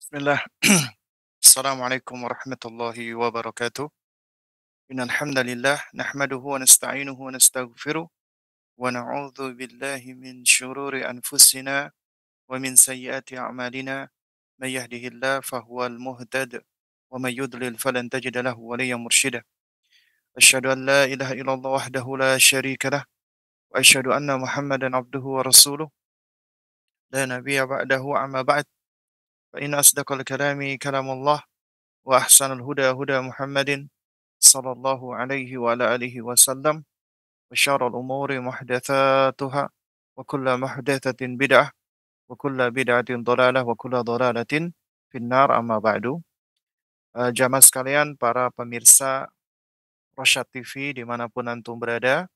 Bismillah. Assalamualaikum warahmatullahi wabarakatuh. Innal hamdalillah nahmaduhu wa nasta'inuhu wa nastaghfiruh wa na'udzu billahi min shururi anfusina wa min sayyiati a'malina. May yahdihillahu fahuwal muhtad wa may yudlil falan tajida lahu waliyyan mursyida. Asyhadu an la ilaha illallah wahdahu la syarika lah wa asyhadu anna Muhammadan abduhu wa rasuluh la nabiyya ba'dahu amma ba'd. Fa inna asdaqal kalami kalamullah wa ahsanal huda huda Muhammadin sallallahu alaihi wa ala alihi wasallam wa syarrul umuri muhdatsatuha wa kullu muhdatsatin bid'ah wa kullu bid'atin dhalalah wa kullu dhalalatin finnar amma ba'du. Jamaah sekalian, para pemirsa Rosyad TV dimanapun antum berada,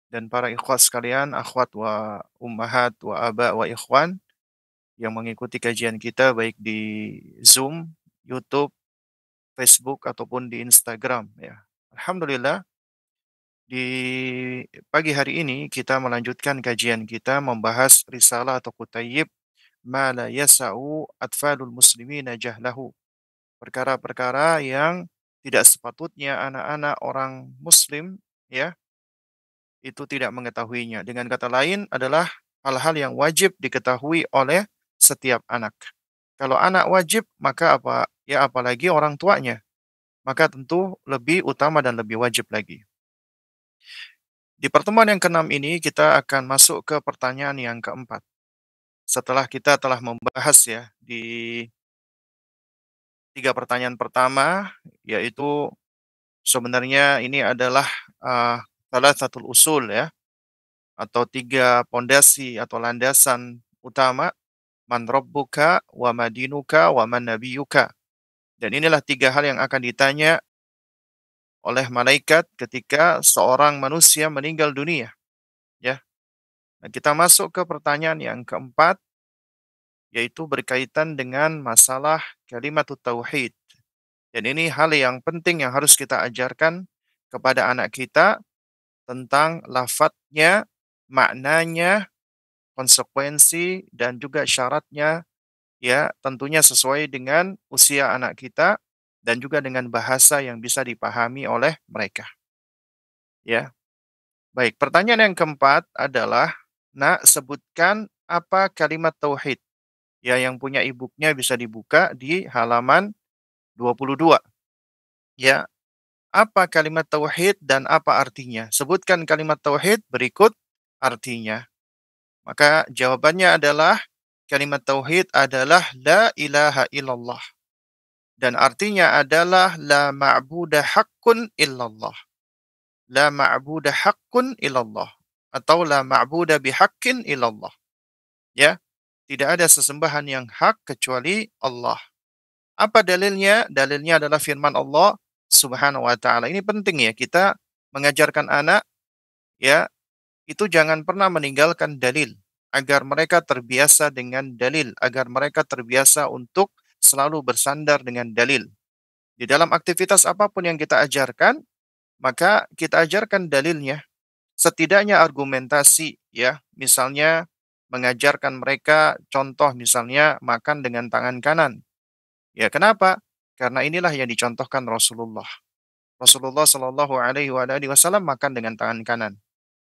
dan para ikhwat sekalian, akhwat wa ummahat wa aba wa ikhwan yang mengikuti kajian kita baik di Zoom, YouTube, Facebook ataupun di Instagram ya. Alhamdulillah, di pagi hari ini kita melanjutkan kajian kita membahas risalah atau kutayyib ma la yasa'u atfalul muslimina jahlahu. Perkara-perkara yang tidak sepatutnya anak-anak orang muslim ya itu tidak mengetahuinya. Dengan kata lain adalah hal-hal yang wajib diketahui oleh setiap anak. Kalau anak wajib, maka apa? Ya apalagi orang tuanya. Maka tentu lebih utama dan lebih wajib lagi. Di pertemuan yang keenam ini kita akan masuk ke pertanyaan yang keempat. Setelah kita telah membahas ya di 3 pertanyaan pertama, yaitu sebenarnya ini adalah salah satu usul ya, atau 3 pondasi atau landasan utama, man rabbuka wa madinuka wa man nabiyuka. Dan inilah 3 hal yang akan ditanya oleh malaikat ketika seorang manusia meninggal dunia ya. Nah, kita masuk ke pertanyaan yang keempat, yaitu berkaitan dengan masalah kalimat tauhid. Dan ini hal yang penting yang harus kita ajarkan kepada anak kita tentang lafadznya, maknanya, konsekuensi, dan juga syaratnya, ya tentunya sesuai dengan usia anak kita dan juga dengan bahasa yang bisa dipahami oleh mereka. Ya, baik. Pertanyaan yang keempat adalah, nak sebutkan apa kalimat tauhid? Ya, yang punya e-booknya bisa dibuka di halaman 22. Ya, apa kalimat tauhid dan apa artinya? Sebutkan kalimat tauhid berikut artinya. Maka jawabannya adalah kalimat tauhid adalah la ilaha illallah. Dan artinya adalah la ma'budah haqqun illallah. La ma'budah haqqun illallah. Atau la ma'budah bihaqqin illallah. Ya, tidak ada sesembahan yang hak kecuali Allah. Apa dalilnya? Dalilnya adalah firman Allah Subhanahu wa taala. Ini penting ya, kita mengajarkan anak ya, itu jangan pernah meninggalkan dalil agar mereka terbiasa dengan dalil, agar mereka terbiasa untuk selalu bersandar dengan dalil. Di dalam aktivitas apapun yang kita ajarkan, maka kita ajarkan dalilnya. Setidaknya argumentasi ya, misalnya mengajarkan mereka contoh misalnya makan dengan tangan kanan. Ya, kenapa? Karena inilah yang dicontohkan Rasulullah. Rasulullah Shallallahu Alaihi Wasallam makan dengan tangan kanan.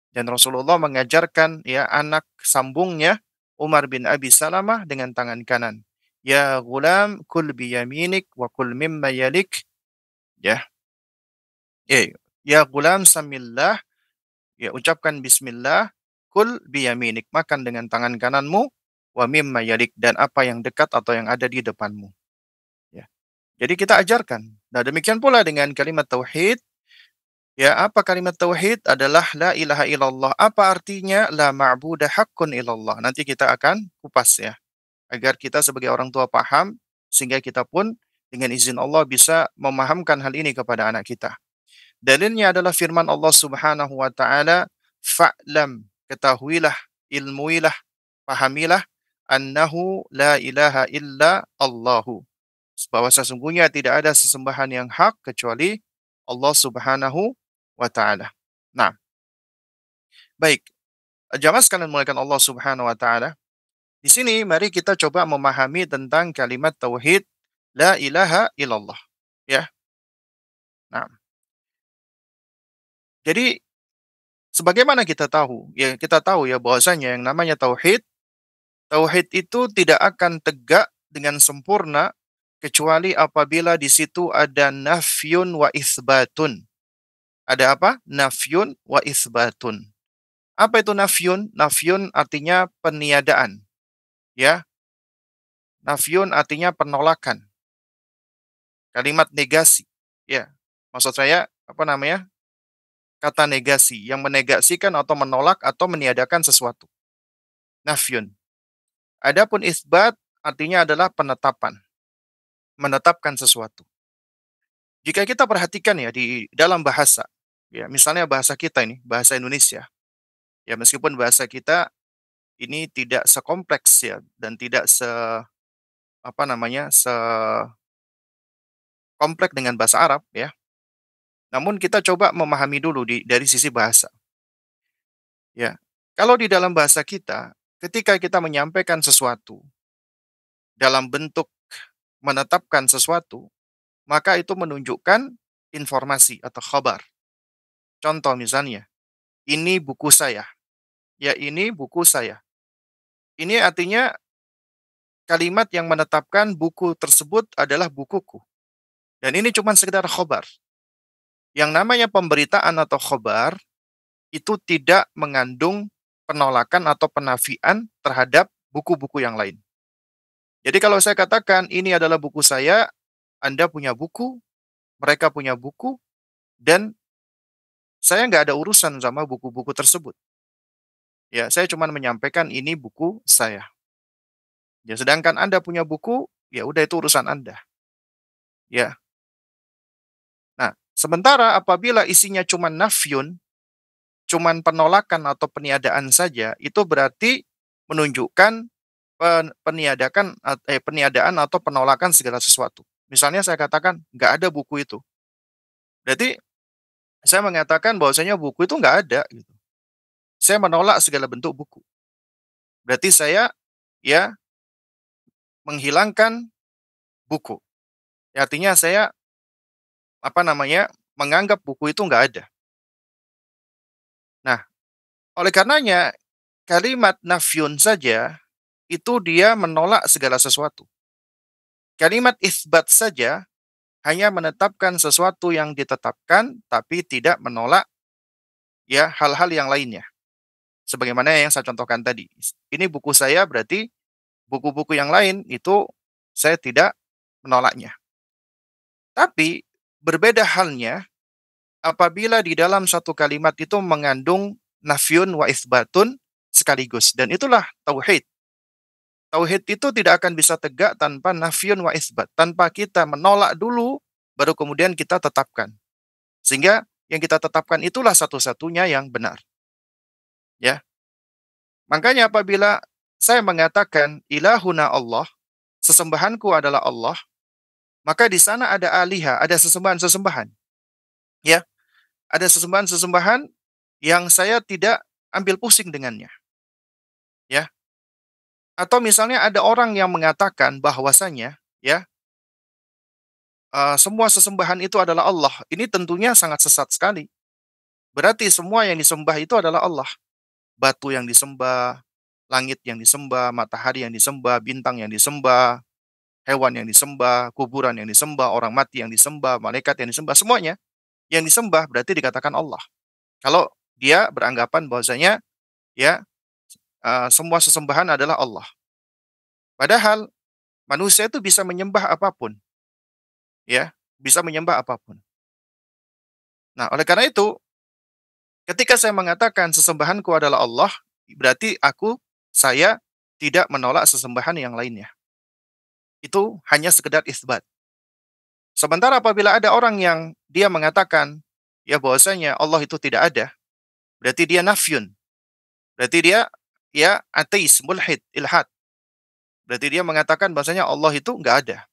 Dan Rasulullah mengajarkan ya anak sambungnya Umar bin Abi Salamah dengan tangan kanan. Ya gulam kul biyaminik wa kul mimma yalik. Ya. Ya gulam samillah. Ya ucapkan bismillah. Kul biyaminik. Makan dengan tangan kananmu. Wa mimma yalik. Dan apa yang dekat atau yang ada di depanmu. Ya. Jadi kita ajarkan. Nah, demikian pula dengan kalimat tauhid. Ya, apa kalimat tauhid? Adalah la ilaha illallah. Apa artinya la ma'budah haqqun illallah? Nanti kita akan kupas ya, agar kita sebagai orang tua paham, sehingga kita pun dengan izin Allah bisa memahamkan hal ini kepada anak kita. Dalilnya adalah firman Allah Subhanahu wa taala, "Fa'lam," ketahuilah, ilmuilah, pahamilah, annahu la ilaha illa Allahu. Bahwa sesungguhnya tidak ada sesembahan yang hak kecuali Allah Subhanahu wa taala. Nah, baik, jamaah sekalian muliakan Allah Subhanahu wa taala. Di sini mari kita coba memahami tentang kalimat tauhid la ilaha illallah, ya. Nah, jadi sebagaimana kita tahu, ya kita tahu ya bahwasanya yang namanya tauhid, tauhid itu tidak akan tegak dengan sempurna kecuali apabila di situ ada nafyun wa isbatun. Ada apa? Nafyun wa isbatun. Apa itu nafyun? Nafyun artinya peniadaan, ya. Nafyun artinya penolakan, kalimat negasi, ya. Maksud saya apa namanya? Kata negasi yang menegasikan atau menolak atau meniadakan sesuatu. Nafyun. Adapun isbat artinya adalah penetapan, menetapkan sesuatu. Jika kita perhatikan ya di dalam bahasa, ya misalnya bahasa kita ini, bahasa Indonesia, ya meskipun bahasa kita ini tidak sekompleks ya dan tidak apa namanya, sekompleks dengan bahasa Arab ya. Namun kita coba memahami dulu dari sisi bahasa, ya. Kalau di dalam bahasa kita, ketika kita menyampaikan sesuatu dalam bentuk menetapkan sesuatu, maka itu menunjukkan informasi atau khabar. Contoh misalnya, ini buku saya. Ya, ini buku saya. Ini artinya kalimat yang menetapkan buku tersebut adalah bukuku. Dan ini cuma sekedar khobar. Yang namanya pemberitaan atau khobar itu tidak mengandung penolakan atau penafian terhadap buku-buku yang lain. Jadi kalau saya katakan ini adalah buku saya, Anda punya buku, mereka punya buku, dan saya nggak ada urusan sama buku-buku tersebut. Ya, saya cuma menyampaikan ini buku saya. Ya, sedangkan Anda punya buku, ya udah itu urusan Anda. Ya. Nah, sementara apabila isinya cuma nafyun, cuman penolakan atau peniadaan saja, itu berarti menunjukkan peniadaan atau penolakan segala sesuatu. Misalnya saya katakan nggak ada buku itu. Berarti saya mengatakan bahwasanya buku itu nggak ada gitu. Saya menolak segala bentuk buku. Berarti saya ya menghilangkan buku. Ya, artinya saya apa namanya, menganggap buku itu nggak ada. Nah, oleh karenanya kalimat nafyun saja itu dia menolak segala sesuatu. Kalimat isbat saja hanya menetapkan sesuatu yang ditetapkan tapi tidak menolak ya hal-hal yang lainnya. Sebagaimana yang saya contohkan tadi. Ini buku saya berarti buku-buku yang lain itu saya tidak menolaknya. Tapi berbeda halnya apabila di dalam satu kalimat itu mengandung nafyun wa isbatun sekaligus. Dan itulah tauhid. Tauhid itu tidak akan bisa tegak tanpa nafyun wa isbat. Tanpa kita menolak dulu, baru kemudian kita tetapkan. Sehingga yang kita tetapkan itulah satu-satunya yang benar. Ya, makanya apabila saya mengatakan ilahuna Allah, sesembahanku adalah Allah, maka di sana ada alihah, ada sesembahan-sesembahan. Ya, ada sesembahan-sesembahan yang saya tidak ambil pusing dengannya. Ya, atau misalnya ada orang yang mengatakan bahwasanya, ya, semua sesembahan itu adalah Allah. Ini tentunya sangat sesat sekali. Berarti semua yang disembah itu adalah Allah. Batu yang disembah, langit yang disembah, matahari yang disembah, bintang yang disembah, hewan yang disembah, kuburan yang disembah, orang mati yang disembah, malaikat yang disembah, semuanya yang disembah berarti dikatakan Allah. Kalau dia beranggapan bahwasanya ya semua sesembahan adalah Allah. Padahal manusia itu bisa menyembah apapun, ya, bisa menyembah apapun. Nah, oleh karena itu, ketika saya mengatakan sesembahanku adalah Allah, berarti saya tidak menolak sesembahan yang lainnya. Itu hanya sekedar isbat. Sementara apabila ada orang yang dia mengatakan, ya bahwasanya Allah itu tidak ada, berarti dia nafyun. Berarti dia ya ateis, mulhid, ilhad. Berarti dia mengatakan bahwasanya Allah itu nggak ada.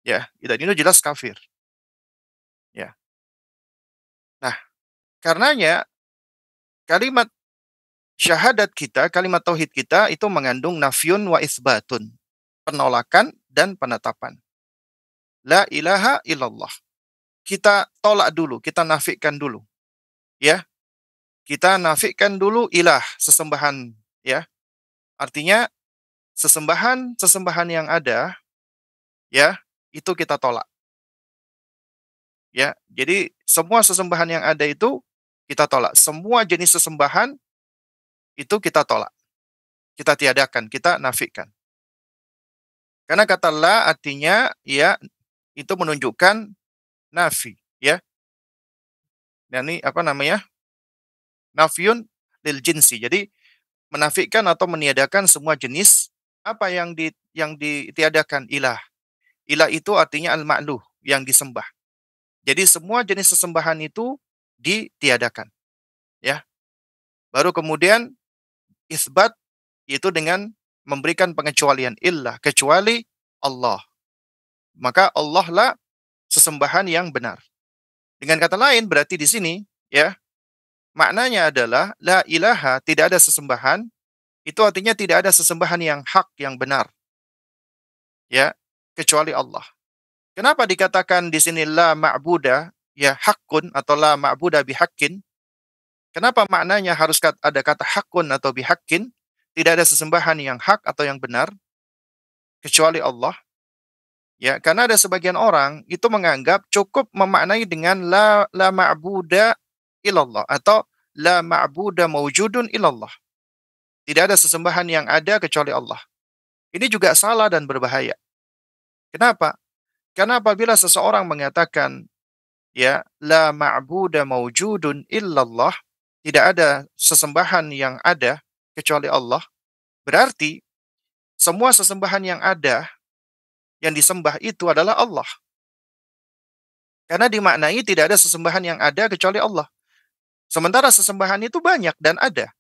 Ya, dan itu jelas kafir. Ya. Nah, karenanya kalimat syahadat kita, kalimat tauhid kita itu mengandung nafyun wa isbatun. Penolakan dan penetapan. La ilaha illallah. Kita tolak dulu, kita nafikan dulu. Ya, kita nafikan dulu ilah, sesembahan. Ya, artinya sesembahan yang ada, ya, itu kita tolak. Ya, jadi semua sesembahan yang ada itu kita tolak. Semua jenis sesembahan itu kita tolak. Kita tiadakan, kita nafikan. Karena kata la artinya ya itu menunjukkan nafi, ya. Dan ini apa namanya? Nafyun lil jinsi. Jadi menafikan atau meniadakan semua jenis apa yang ditiadakan ilah. Ilah itu artinya al-ma'luh, yang disembah. Jadi semua jenis sesembahan itu ditiadakan, ya. Baru kemudian isbat itu dengan memberikan pengecualian illah, kecuali Allah. Maka Allah lah sesembahan yang benar. Dengan kata lain berarti di sini ya, maknanya adalah la ilaha, tidak ada sesembahan, itu artinya tidak ada sesembahan yang hak, yang benar, ya, kecuali Allah. Kenapa dikatakan di sini la ma'buda, ya hakun atau la ma'buda bihaqqin? Kenapa maknanya harus ada kata hakun atau bihaqqin? Tidak ada sesembahan yang hak atau yang benar kecuali Allah. Ya, karena ada sebagian orang itu menganggap cukup memaknai dengan la ma'buda illallah atau la ma'buda mawjudun illallah. Tidak ada sesembahan yang ada kecuali Allah. Ini juga salah dan berbahaya. Kenapa? Karena apabila seseorang mengatakan ya la ma'buda mawjudun illallah, tidak ada sesembahan yang ada kecuali Allah, berarti semua sesembahan yang ada yang disembah itu adalah Allah. Karena dimaknai tidak ada sesembahan yang ada kecuali Allah. Sementara sesembahan itu banyak dan ada.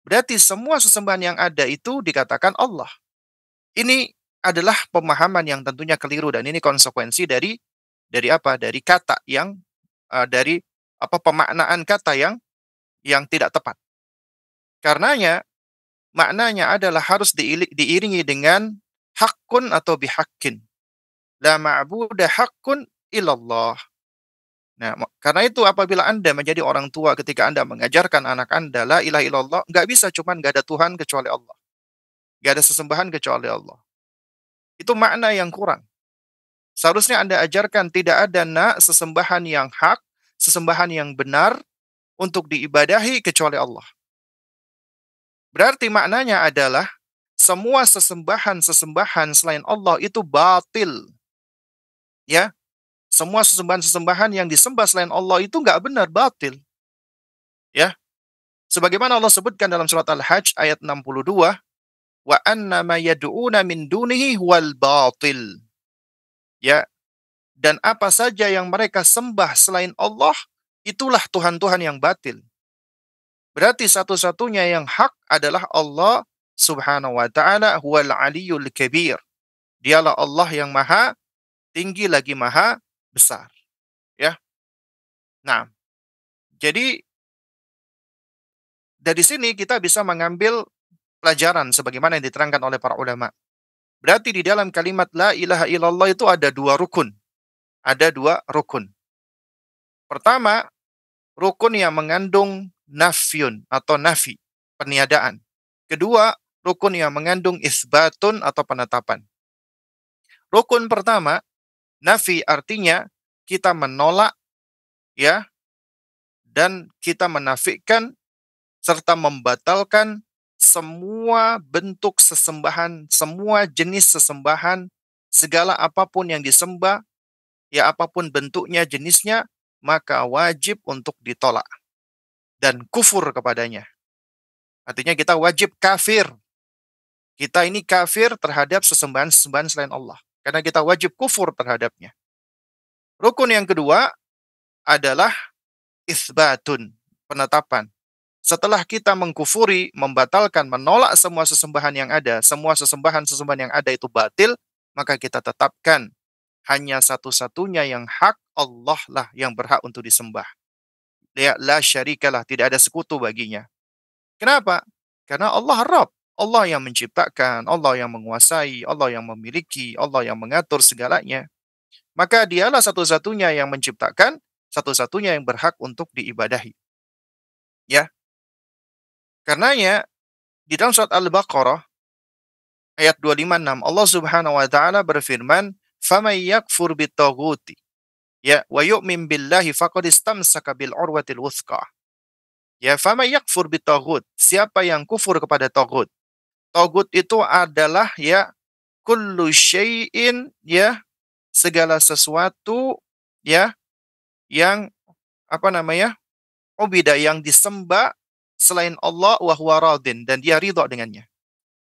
Berarti semua sesembahan yang ada itu dikatakan Allah. Ini adalah pemahaman yang tentunya keliru dan ini konsekuensi dari apa? Dari kata yang dari apa pemaknaan kata yang tidak tepat. Karenanya maknanya adalah harus diiringi dengan hakun atau bihakin. La ma'budah hakun illallah. Nah, karena itu apabila Anda menjadi orang tua ketika Anda mengajarkan anak Anda la ilaha illallah, nggak bisa cuman nggak ada Tuhan kecuali Allah. Nggak ada sesembahan kecuali Allah. Itu makna yang kurang. Seharusnya Anda ajarkan tidak ada sesembahan yang hak, sesembahan yang benar untuk diibadahi kecuali Allah. Berarti maknanya adalah semua sesembahan-sesembahan selain Allah itu batil. Ya, semua sesembahan-sesembahan yang disembah selain Allah itu nggak benar, batil. Ya, sebagaimana Allah sebutkan dalam surat Al-Hajj ayat 62, wa anna ma yad'una min dunihi wal batil. Ya, dan apa saja yang mereka sembah selain Allah, itulah Tuhan-Tuhan yang batil. Berarti satu-satunya yang hak adalah Allah Subhanahu wa taala, huwal aliyyul kabir. Dialah Allah yang maha tinggi lagi maha besar. Ya. Nah, jadi dari sini kita bisa mengambil pelajaran sebagaimana yang diterangkan oleh para ulama. Berarti di dalam kalimat la ilaha illallah itu ada dua rukun. Ada dua rukun. Pertama, rukun yang mengandung nafyun atau nafi, peniadaan. Kedua, rukun yang mengandung isbatun atau penetapan. Rukun pertama, nafi artinya kita menolak ya dan kita menafikan serta membatalkan semua bentuk sesembahan, semua jenis sesembahan, segala apapun yang disembah, ya apapun bentuknya, jenisnya, maka wajib untuk ditolak dan kufur kepadanya. Artinya kita wajib kafir. Kita ini kafir terhadap sesembahan-sesembahan selain Allah. Karena kita wajib kufur terhadapnya. Rukun yang kedua adalah itsbatun, penetapan. Setelah kita mengkufuri, membatalkan, menolak semua sesembahan yang ada, semua sesembahan-sesembahan yang ada itu batil, maka kita tetapkan hanya satu-satunya yang hak, Allah lah yang berhak untuk disembah. Ya, la syarikalah, tidak ada sekutu baginya. Kenapa? Karena Allah Rabb, Allah yang menciptakan, Allah yang menguasai, Allah yang memiliki, Allah yang mengatur segalanya. Maka dialah satu-satunya yang menciptakan, satu-satunya yang berhak untuk diibadahi. Ya, karenanya di dalam surat Al-Baqarah ayat 256 Allah Subhanahu wa taala berfirman, "Faman yakfur bitaghuti ya wa yu'min billahi faqad istamsaka bil urwatil wuthqa." Ya, faman yakfur bitaghut, siapa yang kufur kepada taghut. Taghut itu adalah ya kullu syai'in ya segala sesuatu ya yang apa namanya? Ubida yang disembah selain Allah wa huwa radin dan dia ridha dengannya.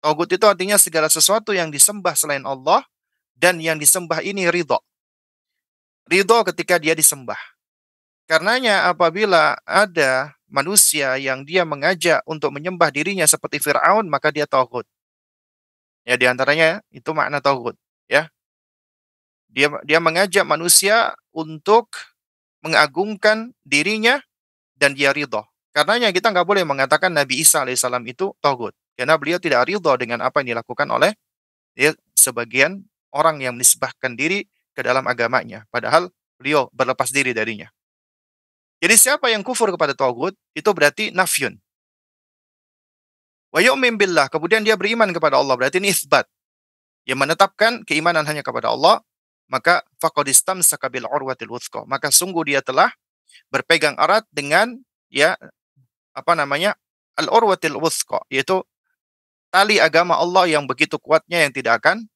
Taghut itu artinya segala sesuatu yang disembah selain Allah dan yang disembah ini ridha. Ridha ketika dia disembah. Karenanya apabila ada manusia yang dia mengajak untuk menyembah dirinya seperti Fir'aun, maka dia taghut. Ya di antaranya itu makna taghut, ya. Dia mengajak manusia untuk mengagungkan dirinya dan dia ridha. Karenanya kita nggak boleh mengatakan Nabi Isa alaihissalam itu taghut. Karena beliau tidak ridha dengan apa yang dilakukan oleh ya, sebagian orang yang menisbahkan diri ke dalam agamanya. Padahal beliau berlepas diri darinya. Jadi siapa yang kufur kepada taghut, itu berarti nafyun. Wa yu'min billah, kemudian dia beriman kepada Allah, berarti ini isbat. Yang menetapkan keimanan hanya kepada Allah, maka faqad istamsaka bil urwatil wuthqa. Maka sungguh dia telah berpegang erat dengan ya apa namanya? Al urwatil wuthqa, yaitu tali agama Allah yang begitu kuatnya yang tidak akan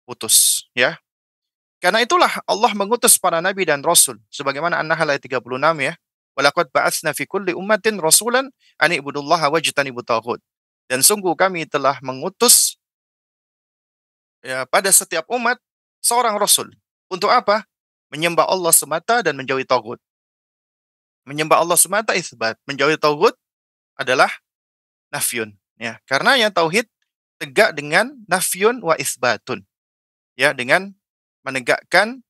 putus, ya. Karena itulah Allah mengutus para nabi dan rasul sebagaimana An-Nahl ayat 36 ya. Walaqad ba'atsna fi kulli ummatin rasulan an ibudullaha wajtanibut taghut. Dan sungguh kami telah mengutus ya pada setiap umat seorang rasul. Untuk apa? Menyembah Allah semata dan menjauhi taghut. Menyembah Allah semata isbat, menjauhi taghut adalah nafyun, ya. Karena yang tauhid tegak dengan nafyun wa isbatun. Ya, dengan menegakkan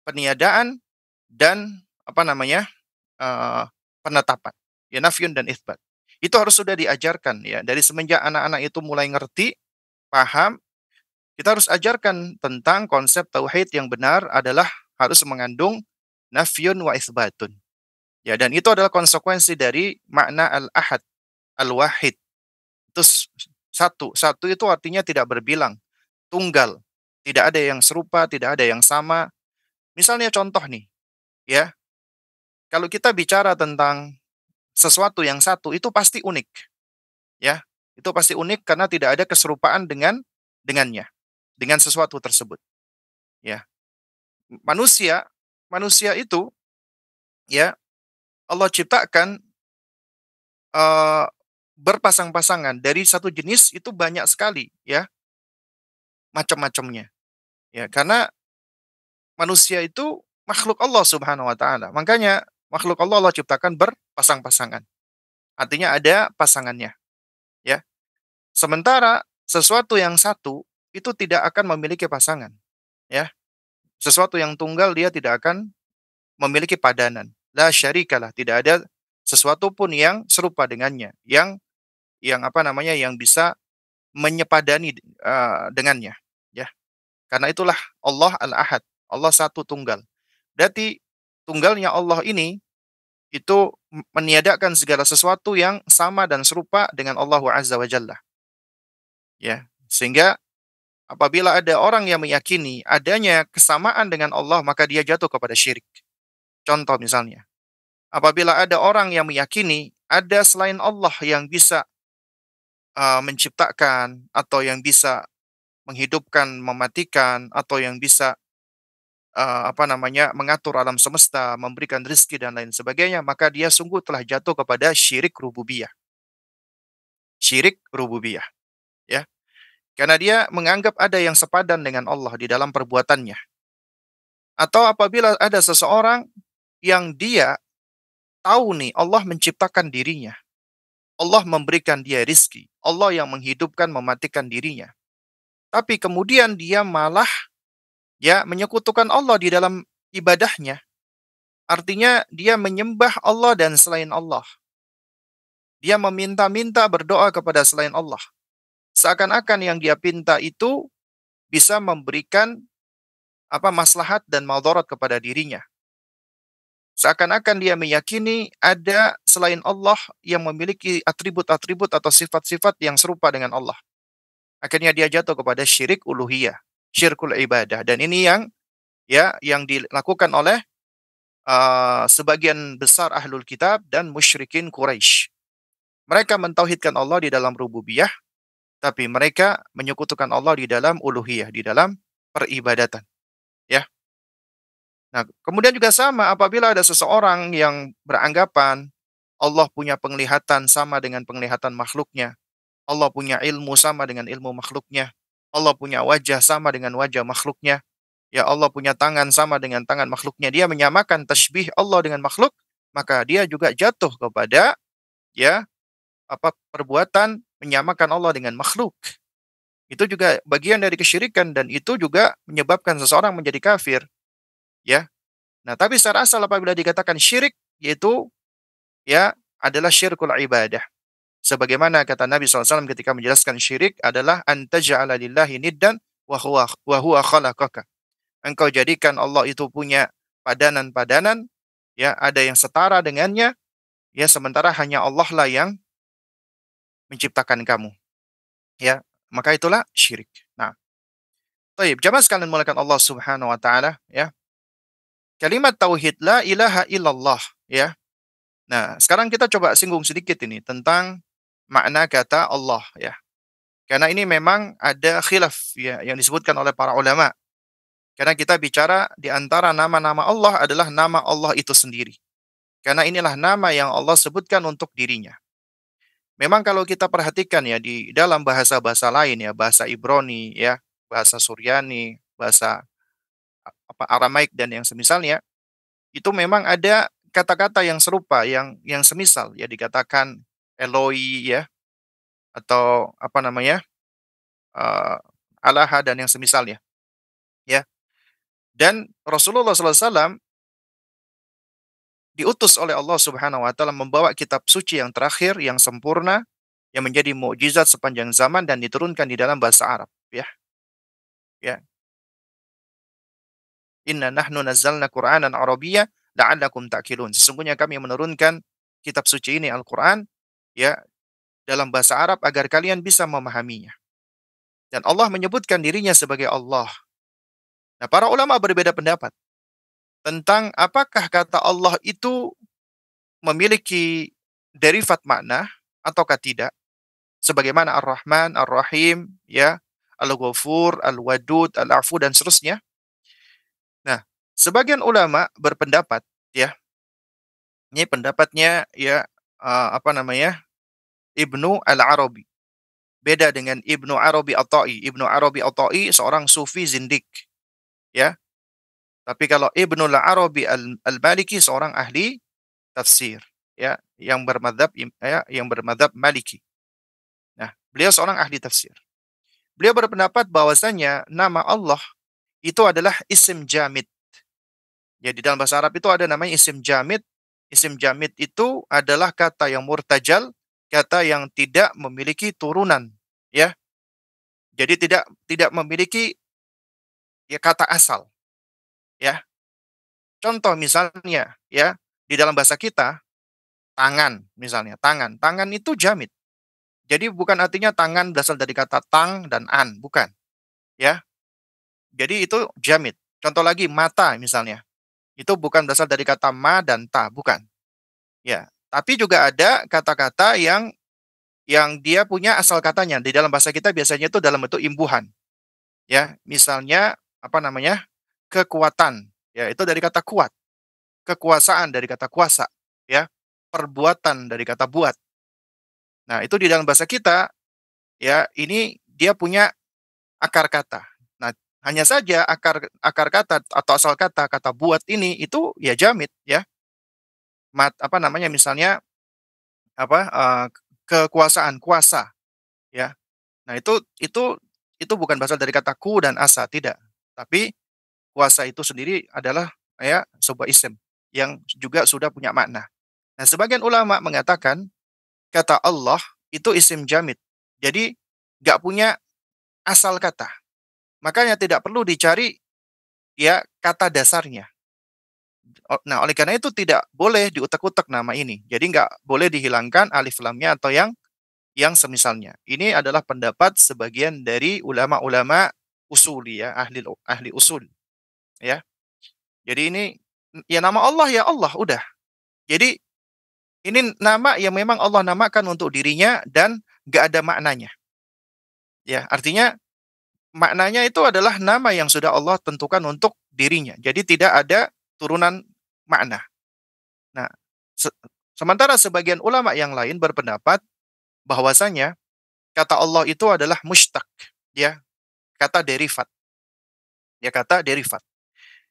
peniadaan dan apa namanya? eee, penetapan. Ya, nafyun dan isbat. Itu harus sudah diajarkan ya dari semenjak anak-anak itu mulai ngerti, paham, kita harus ajarkan tentang konsep tauhid yang benar adalah harus mengandung nafyun wa isbatun. Ya, dan itu adalah konsekuensi dari makna al-ahad, al-wahid. Itu satu. Satu itu artinya tidak berbilang, tunggal. Tidak ada yang serupa, tidak ada yang sama. Misalnya contoh nih, ya. Kalau kita bicara tentang sesuatu yang satu itu pasti unik, ya. Itu pasti unik karena tidak ada keserupaan dengannya, dengan sesuatu tersebut, ya. Manusia manusia itu ya Allah ciptakan eee, berpasang-pasangan dari satu jenis itu banyak sekali ya macam-macamnya, ya. Karena manusia itu makhluk Allah Subhanahu wa taala. Makanya makhluk Allah Allah ciptakan berpasang-pasangan. Artinya ada pasangannya, ya. Sementara sesuatu yang satu itu tidak akan memiliki pasangan, ya. Sesuatu yang tunggal dia tidak akan memiliki padanan. La syarikalah, tidak ada sesuatu pun yang serupa dengannya, yang apa namanya, yang bisa menyepadani dengannya, ya. Karena itulah Allah Al-Ahad, Allah satu tunggal. Berarti tunggalnya Allah ini itu meniadakan segala sesuatu yang sama dan serupa dengan Allah Azza wa Jalla, ya. Sehingga apabila ada orang yang meyakini adanya kesamaan dengan Allah, maka dia jatuh kepada syirik. Contoh misalnya, apabila ada orang yang meyakini ada selain Allah yang bisa menciptakan atau yang bisa menghidupkan, mematikan, atau yang bisa apa namanya, mengatur alam semesta, memberikan rezeki dan lain sebagainya, maka dia sungguh telah jatuh kepada syirik rububiyah. Syirik rububiyah, ya. Karena dia menganggap ada yang sepadan dengan Allah di dalam perbuatannya. Atau apabila ada seseorang yang dia tahu nih Allah menciptakan dirinya, Allah memberikan dia rizki, Allah yang menghidupkan, mematikan dirinya. Tapi kemudian dia malah ya menyekutukan Allah di dalam ibadahnya. Artinya dia menyembah Allah dan selain Allah. Dia meminta-minta berdoa kepada selain Allah. Seakan-akan yang dia pinta itu bisa memberikan maslahat dan madarat kepada dirinya. Seakan-akan dia meyakini ada selain Allah yang memiliki atribut-atribut atau sifat-sifat yang serupa dengan Allah. Akhirnya dia jatuh kepada syirik uluhiyah, syirkul ibadah. Dan ini yang dilakukan oleh sebagian besar ahlul kitab dan musyrikin Quraisy. Mereka mentauhidkan Allah di dalam rububiyah, tapi mereka menyekutukan Allah di dalam uluhiyah, di dalam peribadatan. Ya. Nah, kemudian juga sama apabila ada seseorang yang beranggapan Allah punya penglihatan sama dengan penglihatan makhluknya, Allah punya ilmu sama dengan ilmu makhluknya, Allah punya wajah sama dengan wajah makhluknya, ya Allah punya tangan sama dengan tangan makhluknya. Dia menyamakan tasbih Allah dengan makhluk, maka dia juga jatuh kepada ya perbuatan menyamakan Allah dengan makhluk. Itu juga bagian dari kesyirikan dan itu juga menyebabkan seseorang menjadi kafir, ya. Nah, tapi secara asal apabila dikatakan syirik, yaitu ya adalah syirkul ibadah. Sebagaimana kata Nabi SAW ketika menjelaskan syirik adalah antaja'ala lillahi niddan wa huwa khalaqaka. Engkau jadikan Allah itu punya padanan-padanan, ya ada yang setara dengannya, ya sementara hanya Allah lah yang menciptakan kamu. Ya, maka itulah syirik. Nah, baik, jamaah sekalian mulakan Allah Subhanahu wa taala, ya. Kalimat tauhid la ilaha illallah, ya. Nah, sekarang kita coba singgung sedikit ini tentang makna kata Allah, ya. Karena ini memang ada khilaf ya yang disebutkan oleh para ulama. Karena kita bicara di antara nama-nama Allah adalah nama Allah itu sendiri. Karena inilah nama yang Allah sebutkan untuk dirinya. Memang kalau kita perhatikan ya di dalam bahasa-bahasa lain ya, bahasa Ibrani ya, bahasa Suryani, bahasa Aramaik dan yang semisalnya, itu memang ada kata-kata yang serupa yang semisal ya dikatakan Eloi ya atau uh, Alaha dan yang semisalnya ya. Dan Rasulullah SAW diutus oleh Allah Subhanahu wa taala membawa kitab suci yang terakhir yang sempurna yang menjadi mukjizat sepanjang zaman dan diturunkan di dalam bahasa Arab ya. Ya. Inna nahnu nazzalna Qur'anan Arabiyya la'allakum ta'qilun. Sesungguhnya kami menurunkan kitab suci ini Al-Qur'an ya dalam bahasa Arab agar kalian bisa memahaminya. Dan Allah menyebutkan dirinya sebagai Allah. Nah, para ulama berbeda pendapat tentang apakah kata Allah itu memiliki derivat makna ataukah tidak. Sebagaimana Ar-Rahman, Ar-Rahim, ya, Al-Ghafur, Al-Wadud, Al-Afu dan seterusnya. Nah, sebagian ulama berpendapat ya, ini pendapatnya ya Ibnu Al-Arabi. Beda dengan Ibnu Arabi At-Ta'i. Ibnu Arabi At-Ta'i seorang sufi zindik, ya. Tapi kalau Ibnu Al-Arabi Al-Maliki seorang ahli tafsir, ya, yang bermadzhab Maliki. Nah, beliau seorang ahli tafsir. Beliau berpendapat bahwasanya nama Allah itu adalah isim jamid. Ya, di dalam bahasa Arab itu ada namanya isim jamid. Isim jamid itu adalah kata yang murtajal, kata yang tidak memiliki turunan, ya. Jadi tidak tidak memiliki ya kata asal, ya. Contoh misalnya, ya, di dalam bahasa kita tangan misalnya, tangan. Tangan itu jamid. Jadi bukan artinya tangan berasal dari kata tang dan an, bukan, ya. Jadi itu jamid. Contoh lagi mata misalnya. Itu bukan berasal dari kata ma dan ta, bukan. Ya, tapi juga ada kata-kata yang dia punya asal katanya. Di dalam bahasa kita biasanya itu dalam bentuk imbuhan. Ya, misalnya kekuatan. Ya, itu dari kata kuat. Kekuasaan dari kata kuasa, ya. Perbuatan dari kata buat. Nah, itu di dalam bahasa kita ya, ini dia punya akar kata. Nah, hanya saja akar akar kata atau asal kata kata buat ini itu ya jamid, ya. apa namanya, misalnya apa, kekuasaan, kuasa, ya. Nah itu bukan berasal dari kata ku dan asa, tidak. Tapi kuasa itu sendiri adalah ya sebuah isim yang juga sudah punya makna. Nah, sebagian ulama mengatakan kata Allah itu isim jamid. Jadi nggak punya asal kata. Makanya tidak perlu dicari ya kata dasarnya. Nah, oleh karena itu tidak boleh diutak-utak nama ini. Jadi nggak boleh dihilangkan alif lamnya atau yang semisalnya. Ini adalah pendapat sebagian dari ulama-ulama usuli ya, ahli ahli usul ya. Jadi ini ya nama Allah ya Allah, udah. Jadi ini nama yang memang Allah namakan untuk dirinya dan nggak ada maknanya. Ya, artinya maknanya itu adalah nama yang sudah Allah tentukan untuk dirinya. Jadi tidak ada turunan makna. Nah, se sementara sebagian ulama yang lain berpendapat bahwasanya kata Allah itu adalah mushtaq, ya, kata derivat, ya kata derivat.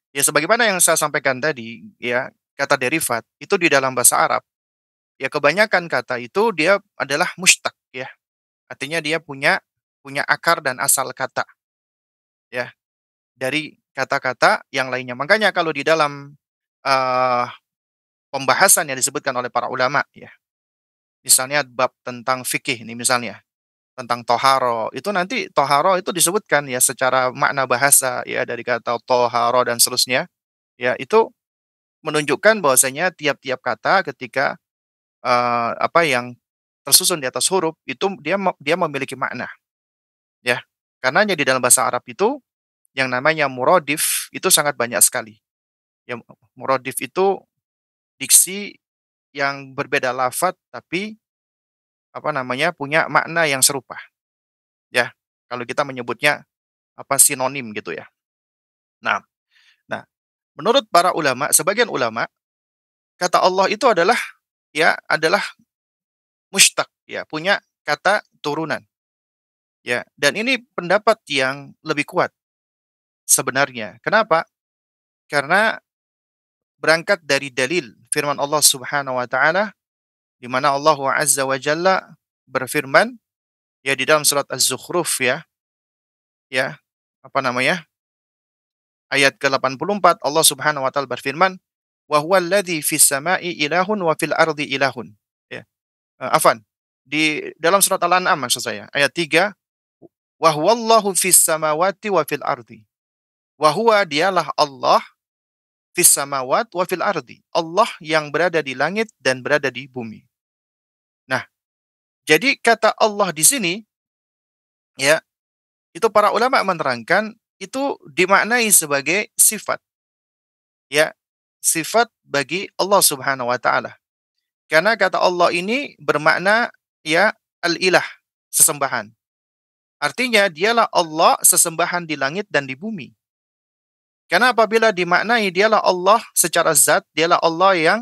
Ya sebagaimana yang saya sampaikan tadi, ya, kata derivat itu di dalam bahasa Arab, ya kebanyakan kata itu dia adalah mushtaq, ya. Artinya dia punya punya akar dan asal kata, ya, dari kata-kata yang lainnya. Makanya kalau di dalam eee, pembahasan yang disebutkan oleh para ulama, ya, misalnya bab tentang fikih ini misalnya, tentang toharo, itu nanti toharo itu disebutkan ya secara makna bahasa ya dari kata toharo dan seterusnya, ya itu menunjukkan bahwasanya tiap-tiap kata ketika, apa yang tersusun di atas huruf itu dia memiliki makna, ya. Karenanya di dalam bahasa Arab itu yang namanya muradif itu sangat banyak sekali. Ya muradif itu diksi yang berbeda lafadz tapi apa namanya, punya makna yang serupa, ya. Kalau kita menyebutnya apa, sinonim gitu ya. Nah nah, menurut para ulama, sebagian ulama, kata Allah itu adalah ya, adalah mushtaq ya, punya kata turunan, ya. Dan ini pendapat yang lebih kuat sebenarnya. Kenapa? Karena berangkat dari dalil firman Allah Subhanahu wa taala di mana Allah Azza wa Jalla berfirman ya di dalam surat Az-Zukhruf ya, ya, apa namanya, ayat ke-84 Allah Subhanahu wa taala berfirman, "Wa huwal ladzi fis sama'i ilahun wa fil ardi ilahun." Ya, afwan, di dalam surat Al-An'am maksud saya, ayat 3, "Wa huwallahu fis samawati wa fil ardi." Wa huwa dialah Allah fis samawat wa fil ardi. Allah yang berada di langit dan berada di bumi. Nah, jadi kata Allah di sini ya, itu para ulama menerangkan itu dimaknai sebagai sifat ya, sifat bagi Allah Subhanahu wa taala. Karena kata Allah ini bermakna ya al-ilah, sesembahan. Artinya dialah Allah sesembahan di langit dan di bumi. Karena apabila dimaknai dialah Allah secara zat, dialah Allah yang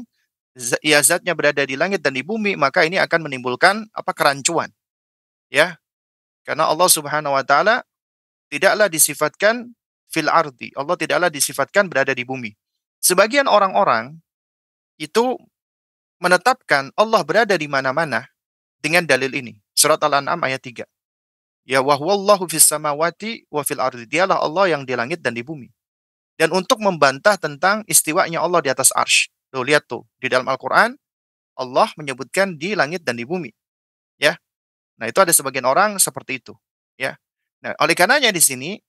ya zatnya berada di langit dan di bumi, maka ini akan menimbulkan apa, kerancuan. Ya, karena Allah Subhanahu wa taala tidaklah disifatkan fil ardi. Allah tidaklah disifatkan berada di bumi. Sebagian orang-orang itu menetapkan Allah berada di mana-mana dengan dalil ini. Surat Al-An'am ayat 3. Ya wa huwallahu fis samawati wa fil ardi. Dialah Allah yang di langit dan di bumi. Dan untuk membantah tentang istiwanya Allah di atas arsy. Tuh, lihat tuh, di dalam Al-Quran, Allah menyebutkan di langit dan di bumi. Ya, nah itu ada sebagian orang seperti itu. Ya, nah oleh karenanya di sini,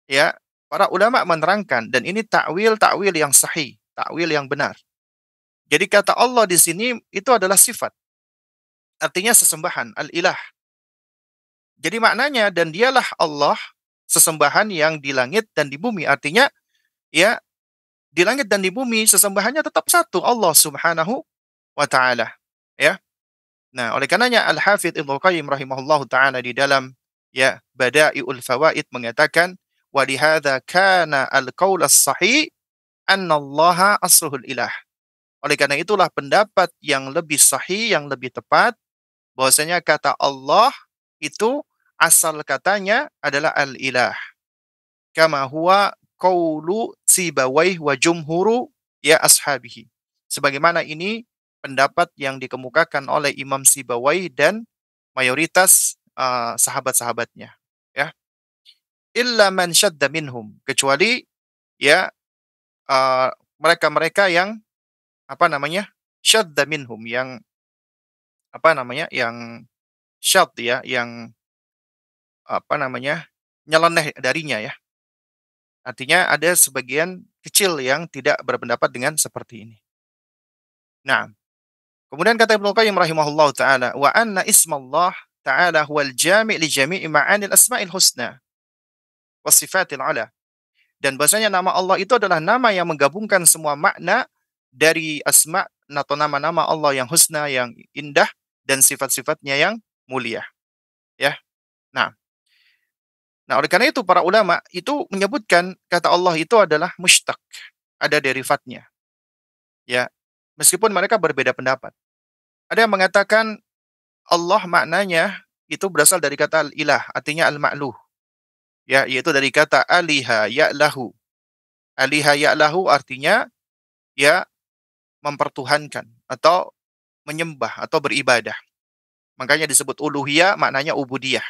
ya, para ulama menerangkan, dan ini takwil yang sahih, takwil yang benar. Jadi kata Allah di sini itu adalah sifat, artinya sesembahan, al-ilah. Jadi maknanya, dan dialah Allah, sesembahan yang di langit dan di bumi. Artinya, ya, di langit dan di bumi sesembahannya tetap satu, Allah Subhanahu wa taala, ya. Nah, oleh karenanya Al-Hafidz Ibnu Qayyim rahimahullahu taala di dalam ya Bada'iul Fawaid mengatakan, "Wa lihadza kana al-qaul as-sahih anna Allah asluhul ilah." Oleh karena itulah pendapat yang lebih sahih, yang lebih tepat bahwasanya kata Allah itu asal katanya adalah al-ilah. Kama huwa qaulu Sibawayh wa jumhuru ya ashabihi. Sebagaimana ini pendapat yang dikemukakan oleh Imam Sibawai dan mayoritas sahabat-sahabatnya, ya. Illa man syadda minhum, kecuali ya eee, mereka-mereka yang apa namanya, syadda minhum, yang apa namanya, yang syadz ya, yang apa namanya, nyeleneh darinya ya. Artinya ada sebagian kecil yang tidak berpendapat dengan seperti ini. Nah, kemudian kata Ibnu Qayyim rahimahullahu taala, "Wa anna ismallah ta'ala huwal jami' li jami'i ma'anil asma'il husna was sifatil 'ula." Dan bahwasanya nama Allah itu adalah nama yang menggabungkan semua makna dari asma atau nama-nama Allah yang husna, yang indah, dan sifat-sifatnya yang mulia, ya. Nah nah oleh karena itu para ulama itu menyebutkan kata Allah itu adalah mushtaq, ada derivatnya, ya. Meskipun mereka berbeda pendapat. Ada yang mengatakan Allah maknanya itu berasal dari kata ilah, artinya al-ma'luh, ya, yaitu dari kata aliha ya'lahu. Aliha ya'lahu artinya ya mempertuhankan atau menyembah atau beribadah. Makanya disebut uluhiyah, maknanya ubudiyah,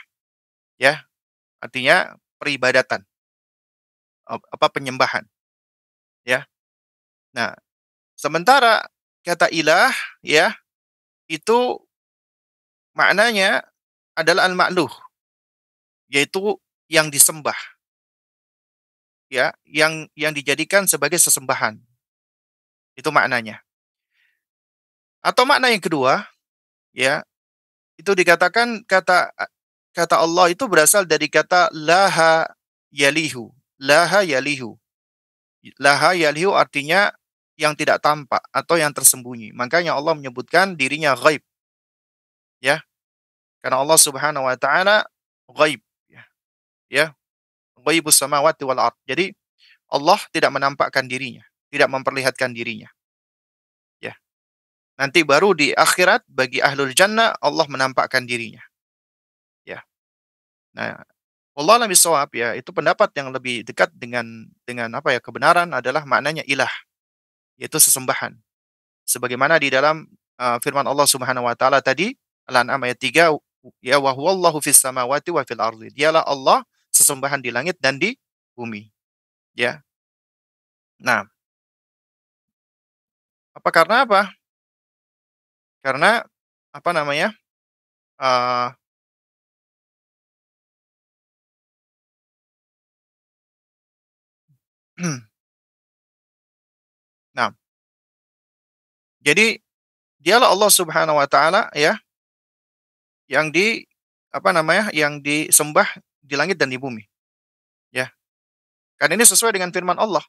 ya. Artinya peribadatan, apa penyembahan, ya. Nah, sementara kata ilah ya itu maknanya adalah al-ma'luh, yaitu yang disembah, ya, yang dijadikan sebagai sesembahan. Itu maknanya. Atau makna yang kedua, ya, itu dikatakan kata Allah itu berasal dari kata laha yalihu. Laha yalihu. Laha yalihu artinya yang tidak tampak atau yang tersembunyi. Makanya Allah menyebutkan dirinya ghaib, ya. Karena Allah Subhanahu wa taala ghaib, ya. Ya, ghaibus samawati wal ard. Jadi Allah tidak menampakkan dirinya, tidak memperlihatkan dirinya, ya. Nanti baru di akhirat bagi ahlul jannah Allah menampakkan dirinya, ya. Nah, wallahu a'lam bishawab, ya, itu pendapat yang lebih dekat dengan apa ya, kebenaran adalah maknanya ilah, yaitu sesembahan. Sebagaimana di dalam firman Allah Subhanahu wa taala tadi, Al-An'am ayat 3, ya wa huwallahu fis samawati wa fil ardi. Dialah Allah sesembahan di langit dan di bumi, ya. Nah, apa karena apa? Karena apa namanya? eee, nah, jadi dialah Allah Subhanahu wa taala ya, yang apa namanya, yang disembah di langit dan di bumi, ya. Kan ini sesuai dengan firman Allah,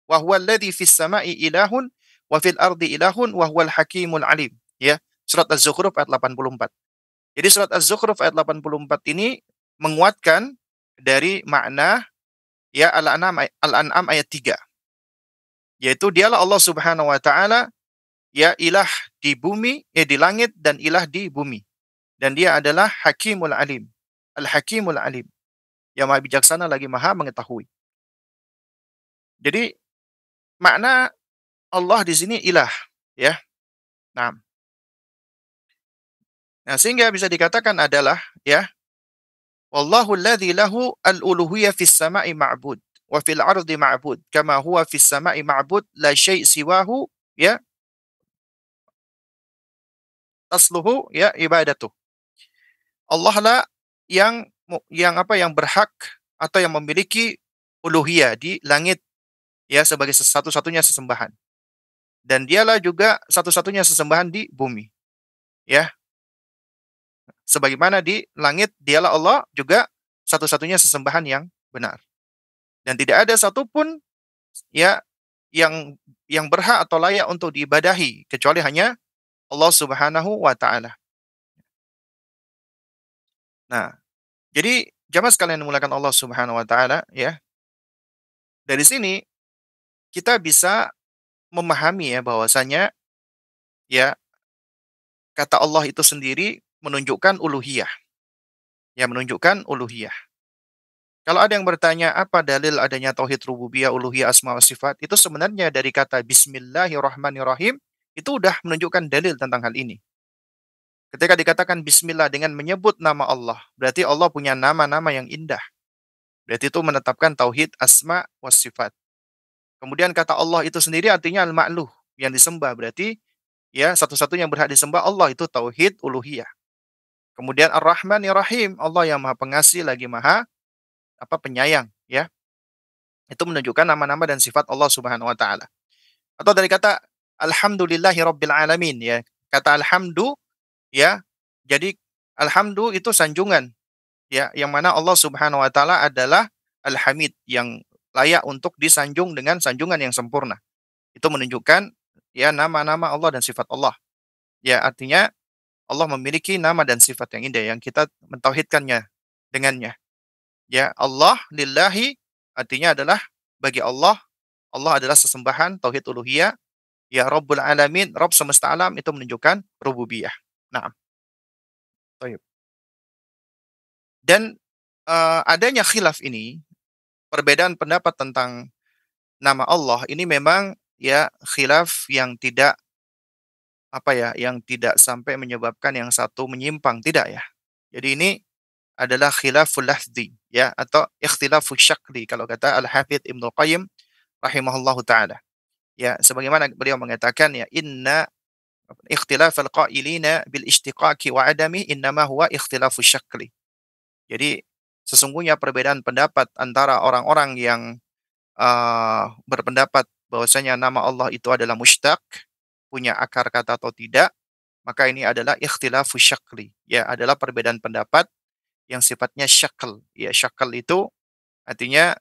"Wa huwallazi fis sama'i ilahun wa fil ardi ilahun wa huwal hakimul alim." Ya, surat Az-Zukhruf ayat 84. Jadi surat Az-Zukhruf ayat 84 ini menguatkan dari makna ya Al-An'am ayat 3, yaitu dialah Allah Subhanahu wa taala ya ilah di bumi, di langit dan ilah di bumi. Dan dia adalah Hakimul Alim. Al-Hakimul Alim. Yang Maha bijaksana lagi Maha mengetahui. Jadi makna Allah di sini ilah, ya. Nah, nah sehingga bisa dikatakan adalah ya, wallahu alladzi lahu al-uluhiyyah fis sama'i ma'bud wa fil ardi ma'bud kama huwa fis sama'i ma'bud la syai' siwahu ya tasluhu ya ibadatuh. Allah lah yang apa, yang berhak atau yang memiliki uluhiyah di langit ya sebagai satu-satunya sesembahan. Dan dialah juga satu-satunya sesembahan di bumi, ya. Sebagaimana di langit dialah Allah juga satu-satunya sesembahan yang benar. Dan tidak ada satupun ya yang berhak atau layak untuk diibadahi kecuali hanya Allah Subhanahu wa taala. Nah, jadi jamaah sekalian yang dimuliakan Allah Subhanahu wa taala ya, dari sini kita bisa memahami ya bahwasanya ya kata Allah itu sendiri menunjukkan uluhiyah, ya menunjukkan uluhiyah. Kalau ada yang bertanya, apa dalil adanya tauhid rububiyah, uluhiyah, asma wa sifat? Itu sebenarnya dari kata bismillahirrahmanirrahim, itu udah menunjukkan dalil tentang hal ini. Ketika dikatakan bismillah dengan menyebut nama Allah, berarti Allah punya nama-nama yang indah. Berarti itu menetapkan tauhid asma wa sifat. Kemudian kata Allah itu sendiri artinya al-ma'luh, yang disembah. Berarti ya satu-satunya yang berhak disembah Allah itu tauhid uluhiyah. Kemudian Ar-Rahman Ar-Rahim, Allah yang Maha Pengasih lagi Maha penyayang, ya. Itu menunjukkan nama-nama dan sifat Allah Subhanahu wa taala. Atau dari kata alhamdulillahi rabbil alamin, ya. Kata alhamdu, ya. Jadi alhamdu itu sanjungan, ya, yang mana Allah Subhanahu wa taala adalah Al-Hamid yang layak untuk disanjung dengan sanjungan yang sempurna. Itu menunjukkan ya nama-nama Allah dan sifat Allah. Ya, artinya Allah memiliki nama dan sifat yang indah yang kita mentauhidkannya dengannya. Ya, Allah lillahi artinya adalah bagi Allah, Allah adalah sesembahan tauhid uluhiyah. Ya Rabbul alamin, Rabb semesta alam itu menunjukkan rububiyah. Nah, baik. Dan adanya khilaf ini, perbedaan pendapat tentang nama Allah ini memang ya khilaf yang tidak yang tidak sampai menyebabkan yang satu menyimpang, tidak ya. Jadi ini adalah khilaful lafzi ya atau ikhtilafus syakli kalau kata Al-Hafidz Ibnu Qayyim rahimahullahu taala. Ya, sebagaimana beliau mengatakan ya inna ikhtilafal qailina bil ishtiqaqi wa adami innama huwa ikhtilafus syakli. Jadi sesungguhnya perbedaan pendapat antara orang-orang yang berpendapat bahwasanya nama Allah itu adalah mushtaq, punya akar kata atau tidak, maka ini adalah ikhtilafus syakli. Ya, adalah perbedaan pendapat yang sifatnya syakl. Ya, syakl itu artinya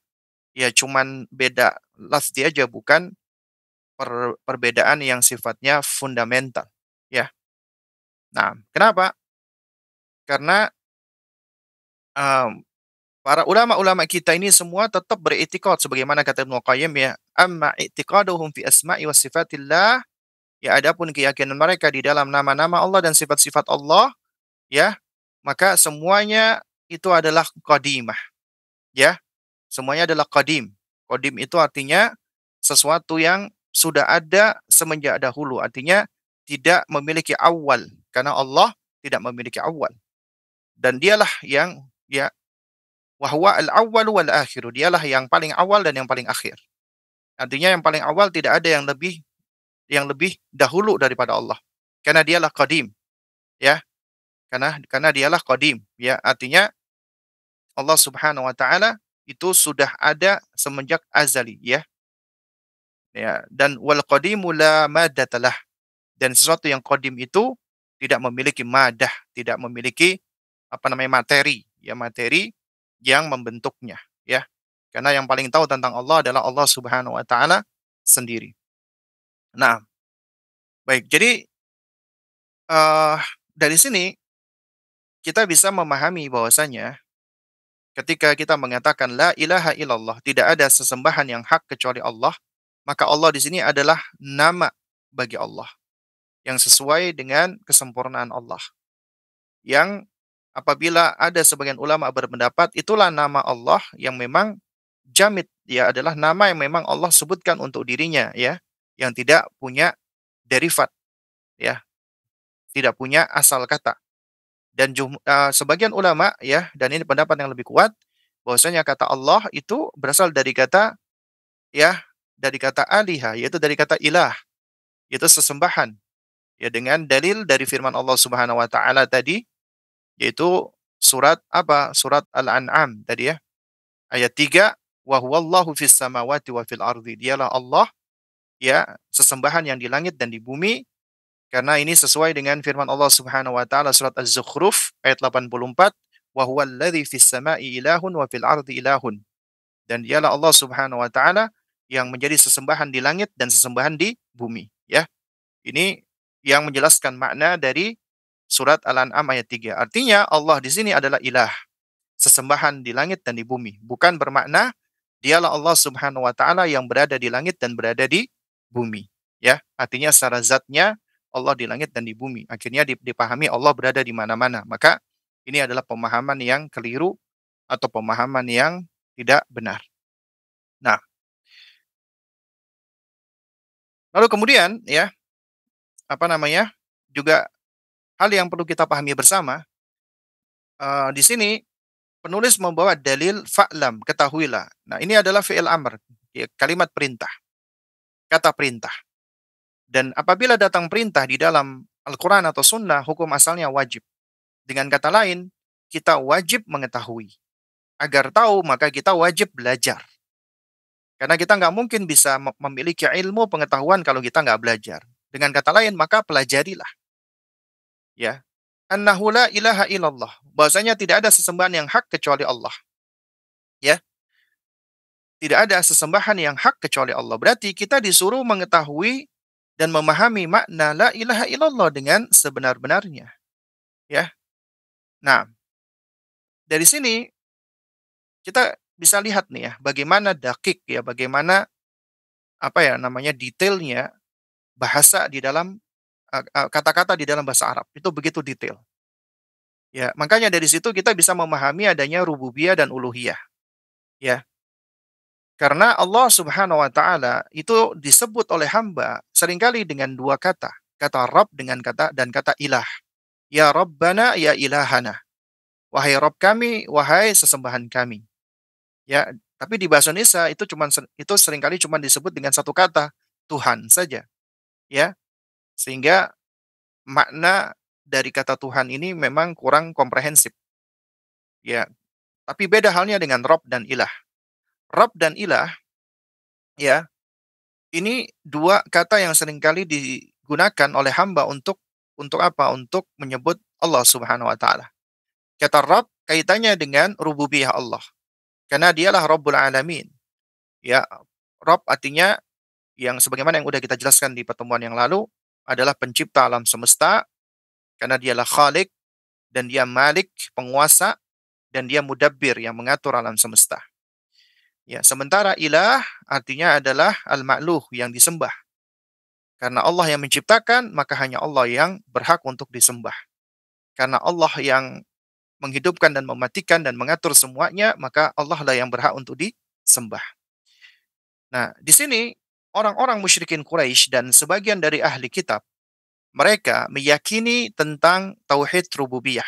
ya cuman beda lafzi aja, bukan perbedaan yang sifatnya fundamental. Ya. Nah, kenapa? Karena em, para ulama-ulama kita ini semua tetap beriktikad sebagaimana kata Ibnu Qayyim ya, amma i'tiqaduhum fi asma'i was sifatillah, ya adapun keyakinan mereka di dalam nama-nama Allah dan sifat-sifat Allah, ya, maka semuanya itu adalah qadimah, ya. Semuanya adalah qadim. Qadim itu artinya sesuatu yang sudah ada semenjak dahulu, artinya tidak memiliki awal karena Allah tidak memiliki awal. Dan dialah yang ya wa huwa al-awwal wal akhir. Dialah yang paling awal dan yang paling akhir. Artinya yang paling awal tidak ada yang lebih dahulu daripada Allah. Karena dialah qadim, ya. Karena dialah qadim, ya. Artinya Allah Subhanahu wa taala itu sudah ada semenjak azali, ya. Ya, dan wal qadimu la maddatalah. Dan sesuatu yang qadim itu tidak memiliki madah, tidak memiliki materi, ya materi yang membentuknya, ya. Karena yang paling tahu tentang Allah adalah Allah Subhanahu wa taala sendiri. Nah, baik. Jadi eh dari sini kita bisa memahami bahwasanya ketika kita mengatakan la ilaha illallah, tidak ada sesembahan yang hak kecuali Allah, maka Allah di sini adalah nama bagi Allah yang sesuai dengan kesempurnaan Allah. Yang apabila ada sebagian ulama berpendapat itulah nama Allah yang memang jamid, ya adalah nama yang memang Allah sebutkan untuk dirinya, ya, yang tidak punya derivat, ya, tidak punya asal kata. Dan sebagian ulama, ya, dan ini pendapat yang lebih kuat, bahwasanya kata Allah itu berasal dari kata, ya, dari kata aliha, yaitu dari kata ilah, yaitu sesembahan, ya, dengan dalil dari firman Allah Subhanahu wa taala tadi, yaitu surat apa? Surat Al-An'am tadi, ya. Ayat 3, wa huwallahu fis samawati wa fil ardi. Dialah Allah, ya, sesembahan yang di langit dan di bumi. Karena ini sesuai dengan firman Allah Subhanahu wa taala surat Az-Zukhruf ayat 84, wa huwallazi fis sama'i ilahun wa fil ardi ilahun. Dan dialah Allah Subhanahu wa taala yang menjadi sesembahan di langit dan sesembahan di bumi, ya. Ini yang menjelaskan makna dari surat Al-An'am ayat 3. Artinya Allah di sini adalah ilah, sesembahan di langit dan di bumi. Bukan bermakna dialah Allah Subhanahu wa taala yang berada di langit dan berada di bumi, ya. Artinya secara zatnya Allah di langit dan di bumi. Akhirnya dipahami Allah berada di mana-mana. Maka ini adalah pemahaman yang keliru atau pemahaman yang tidak benar. Nah, lalu kemudian ya, apa namanya, juga hal yang perlu kita pahami bersama, di sini penulis membawa dalil fa'lam, ketahuilah. Nah, ini adalah fi'il amr, ya, kalimat perintah, kata perintah. Dan apabila datang perintah di dalam Al-Quran atau Sunnah, hukum asalnya wajib. Dengan kata lain, kita wajib mengetahui. Agar tahu, maka kita wajib belajar. Karena kita nggak mungkin bisa memiliki ilmu pengetahuan kalau kita nggak belajar. Dengan kata lain, maka pelajarilah. Ya, annahu la ilaha illallah. Bahwasanya tidak ada sesembahan yang hak kecuali Allah. Ya, tidak ada sesembahan yang hak kecuali Allah. Berarti kita disuruh mengetahui dan memahami makna la ilaha illallah dengan sebenar-benarnya. Ya. Nah, dari sini kita bisa lihat nih ya, bagaimana dakik ya, bagaimana apa ya namanya detailnya bahasa di dalam kata-kata di dalam bahasa Arab. Itu begitu detail. Ya, makanya dari situ kita bisa memahami adanya rububiyah dan uluhiyah. Ya, karena Allah Subhanahu wa taala itu disebut oleh hamba seringkali dengan dua kata, kata Rabb dengan kata ilah. Ya Rabbana ya ilahana. Wahai Rabb kami, wahai sesembahan kami. Ya, tapi di bahasa Indonesia itu seringkali cuma disebut dengan satu kata, Tuhan saja, ya. Sehingga makna dari kata Tuhan ini memang kurang komprehensif, ya. Tapi beda halnya dengan Rabb dan Ilah. Rabb dan Ilah, ya, ini dua kata yang seringkali digunakan oleh hamba untuk apa? Untuk menyebut Allah Subhanahu wa taala. Kata Rabb kaitannya dengan rububiyah Allah. Karena dialah Rabbul Alamin. Ya, Rabb artinya yang sebagaimana yang sudah kita jelaskan di pertemuan yang lalu adalah pencipta alam semesta karena dialah Khalik dan dia Malik, penguasa dan dia Mudabbir yang mengatur alam semesta. Ya, sementara ilah artinya adalah al-ma'luh yang disembah. Karena Allah yang menciptakan, maka hanya Allah yang berhak untuk disembah. Karena Allah yang menghidupkan dan mematikan dan mengatur semuanya, maka Allah lah yang berhak untuk disembah. Nah, di sini orang-orang musyrikin Quraisy dan sebagian dari ahli kitab, mereka meyakini tentang tauhid rububiyah.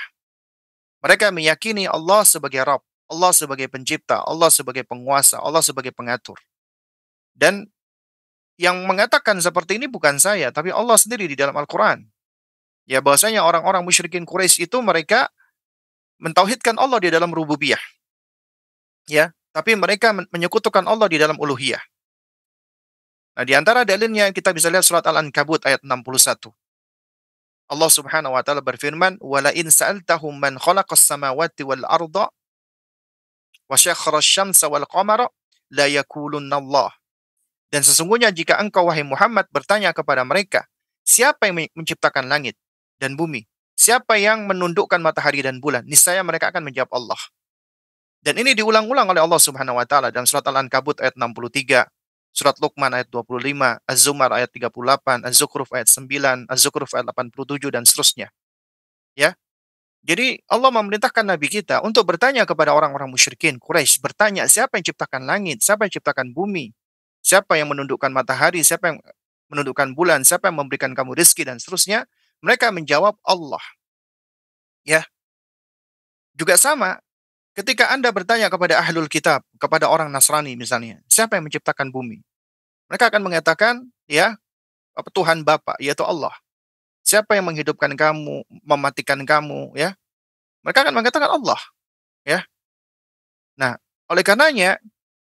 Mereka meyakini Allah sebagai Rabb, Allah sebagai pencipta, Allah sebagai penguasa, Allah sebagai pengatur. Dan yang mengatakan seperti ini bukan saya, tapi Allah sendiri di dalam Al-Quran. Ya, bahwasanya orang-orang musyrikin Quraisy itu mereka mentauhidkan Allah di dalam rububiyah. Ya, tapi mereka menyekutukan Allah di dalam uluhiyah. Nah, di antara dalilnya kita bisa lihat surat Al-Ankabut ayat 61. Allah Subhanahu wa taala berfirman, "Wa la in sa'altahum man khalaqas samawati wal arda wa syakhara asy-syamsa wal qamara la yaqulunna Allah." Dan sesungguhnya jika engkau wahai Muhammad bertanya kepada mereka, siapa yang menciptakan langit dan bumi? Siapa yang menundukkan matahari dan bulan? Niscaya mereka akan menjawab Allah. Dan ini diulang-ulang oleh Allah Subhanahu wa taala dalam surat Al-Ankabut ayat 63, surat Luqman ayat 25, Az-Zumar ayat 38, Az-Zukhruf ayat 9, Az-Zukhruf ayat 87 dan seterusnya. Ya. Jadi Allah memerintahkan nabi kita untuk bertanya kepada orang-orang musyrikin Quraisy, bertanya siapa yang ciptakan langit, siapa yang ciptakan bumi, siapa yang menundukkan matahari, siapa yang menundukkan bulan, siapa yang memberikan kamu rezeki dan seterusnya. Mereka menjawab Allah. Ya, juga sama ketika Anda bertanya kepada ahlul kitab, kepada orang Nasrani misalnya, siapa yang menciptakan bumi? Mereka akan mengatakan, ya, Tuhan Bapa, yaitu Allah. Siapa yang menghidupkan kamu, mematikan kamu, ya? Mereka akan mengatakan Allah, ya. Nah, oleh karenanya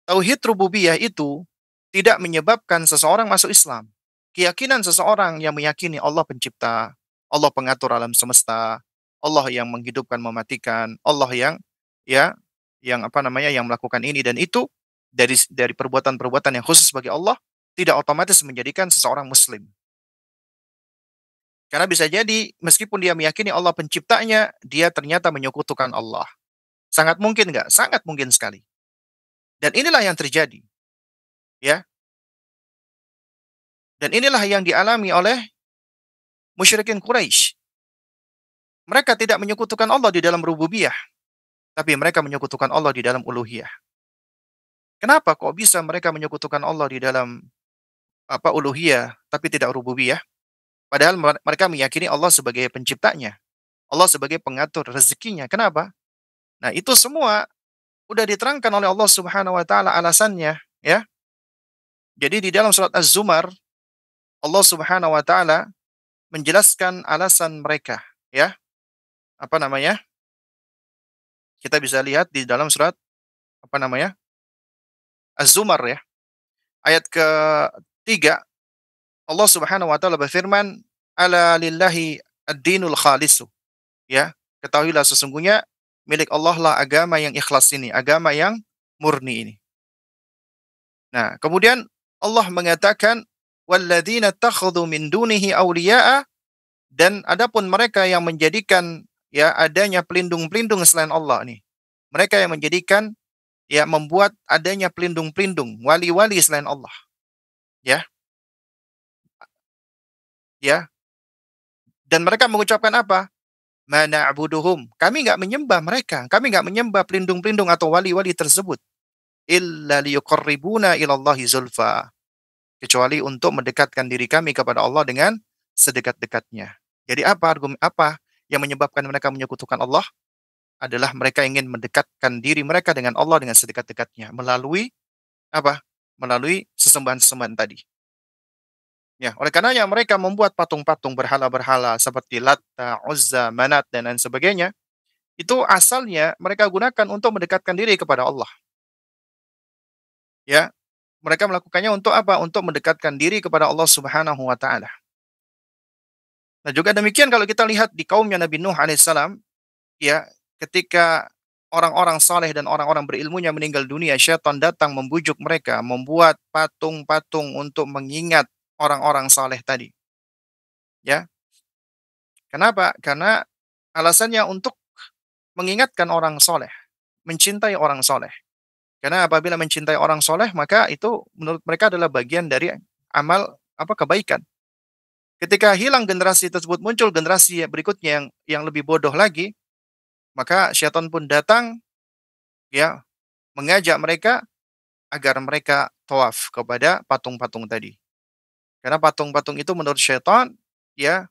tauhid rububiyah itu tidak menyebabkan seseorang masuk Islam. Keyakinan seseorang yang meyakini Allah pencipta, Allah pengatur alam semesta, Allah yang menghidupkan mematikan, Allah yang ya yang apa namanya yang melakukan ini dan itu dari perbuatan-perbuatan yang khusus bagi Allah tidak otomatis menjadikan seseorang muslim. Karena bisa jadi meskipun dia meyakini Allah penciptanya, dia ternyata menyekutukan Allah. Sangat mungkin nggak? Sangat mungkin sekali. Dan inilah yang terjadi, ya. Dan inilah yang dialami oleh musyrikin Quraisy. Mereka tidak menyekutukan Allah di dalam rububiyah, tapi mereka menyekutukan Allah di dalam uluhiyah. Kenapa kok bisa mereka menyekutukan Allah di dalam uluhiyah tapi tidak rububiyah? Padahal mereka meyakini Allah sebagai penciptanya, Allah sebagai pengatur rezekinya. Kenapa? Nah, itu semua udah diterangkan oleh Allah Subhanahu wa taala alasannya, ya. Jadi di dalam surat Az-Zumar, Allah Subhanahu wa taala menjelaskan alasan mereka, ya. Apa namanya? Kita bisa lihat di dalam surat apa namanya? Az-Zumar ya. Ayat ke-3 Allah Subhanahu wa taala berfirman, "Ala lillahi ad-dinul khalisu." Ya, ketahuilah sesungguhnya milik Allah lah agama yang ikhlas ini, agama yang murni ini. Nah, kemudian Allah mengatakan, "Walladzina takhadhu min dunihi awliya'a." Dan adapun mereka yang menjadikan ya adanya pelindung-pelindung selain Allah nih. Mereka yang menjadikan ya membuat adanya pelindung-pelindung, wali-wali selain Allah, ya, ya. Dan mereka mengucapkan apa? Ma na'buduhum. Kami nggak menyembah mereka, kami nggak menyembah pelindung-pelindung atau wali-wali tersebut illa liyuqarribuna ilallahi zulfa. Kecuali untuk mendekatkan diri kami kepada Allah dengan sedekat-dekatnya. Jadi apa yang menyebabkan mereka menyekutukan Allah? Adalah mereka ingin mendekatkan diri mereka dengan Allah dengan sedekat-dekatnya melalui apa? Melalui sesembahan-sesembahan tadi. Ya, oleh karenanya mereka membuat patung-patung berhala-berhala seperti Latta, Uzza, Manat dan lain sebagainya. Itu asalnya mereka gunakan untuk mendekatkan diri kepada Allah. Ya, mereka melakukannya untuk apa? Untuk mendekatkan diri kepada Allah Subhanahu wa taala. Nah, juga demikian kalau kita lihat di kaumnya Nabi Nuh alaihissalam, ya, ketika orang-orang saleh dan orang-orang berilmunya meninggal dunia, syaitan datang membujuk mereka, membuat patung-patung untuk mengingat orang-orang saleh tadi. Ya, kenapa? Karena alasannya untuk mengingatkan orang soleh, mencintai orang soleh. Karena apabila mencintai orang soleh, maka itu menurut mereka adalah bagian dari amal kebaikan. Ketika hilang generasi tersebut, muncul generasi berikutnya yang lebih bodoh lagi, maka syaitan pun datang, ya, mengajak mereka agar mereka tawaf kepada patung-patung tadi. Karena patung-patung itu menurut syaitan, ya,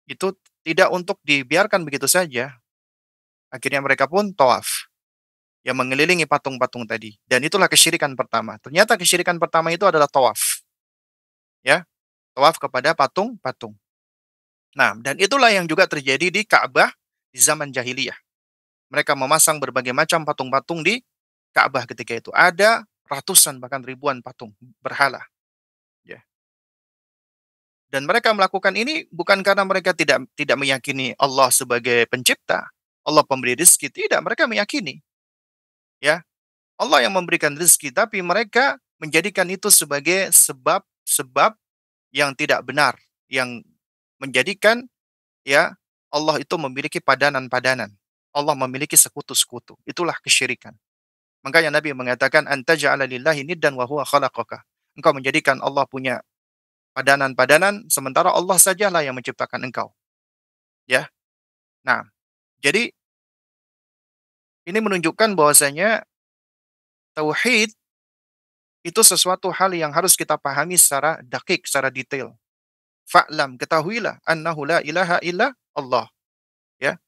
itu tidak untuk dibiarkan begitu saja. Akhirnya mereka pun tawaf, yang mengelilingi patung-patung tadi. Dan itulah kesyirikan pertama. Ternyata kesyirikan pertama itu adalah tawaf, ya, tawaf kepada patung-patung. Nah, dan itulah yang juga terjadi di Ka'bah di zaman jahiliyah. Mereka memasang berbagai macam patung-patung di Ka'bah ketika itu. Ada ratusan bahkan ribuan patung berhala, ya. Dan mereka melakukan ini bukan karena mereka tidak tidak meyakini Allah sebagai pencipta, Allah pemberi rezeki, tidak, mereka meyakini, ya, Allah yang memberikan rezeki, tapi mereka menjadikan itu sebagai sebab-sebab yang tidak benar, yang menjadikan, ya, Allah itu memiliki padanan-padanan. Allah memiliki sekutu-sekutu. Itulah kesyirikan. Makanya Nabi mengatakan anta ja'ala lillahi niddan wa huwa khalaqaka. Engkau menjadikan Allah punya padanan-padanan sementara Allah sajalah yang menciptakan engkau, ya. Nah, jadi ini menunjukkan bahwasanya tauhid itu sesuatu hal yang harus kita pahami secara dakik, secara detail. Fa'lam, ketahuilah annahu la ilaha illa Allah, ya.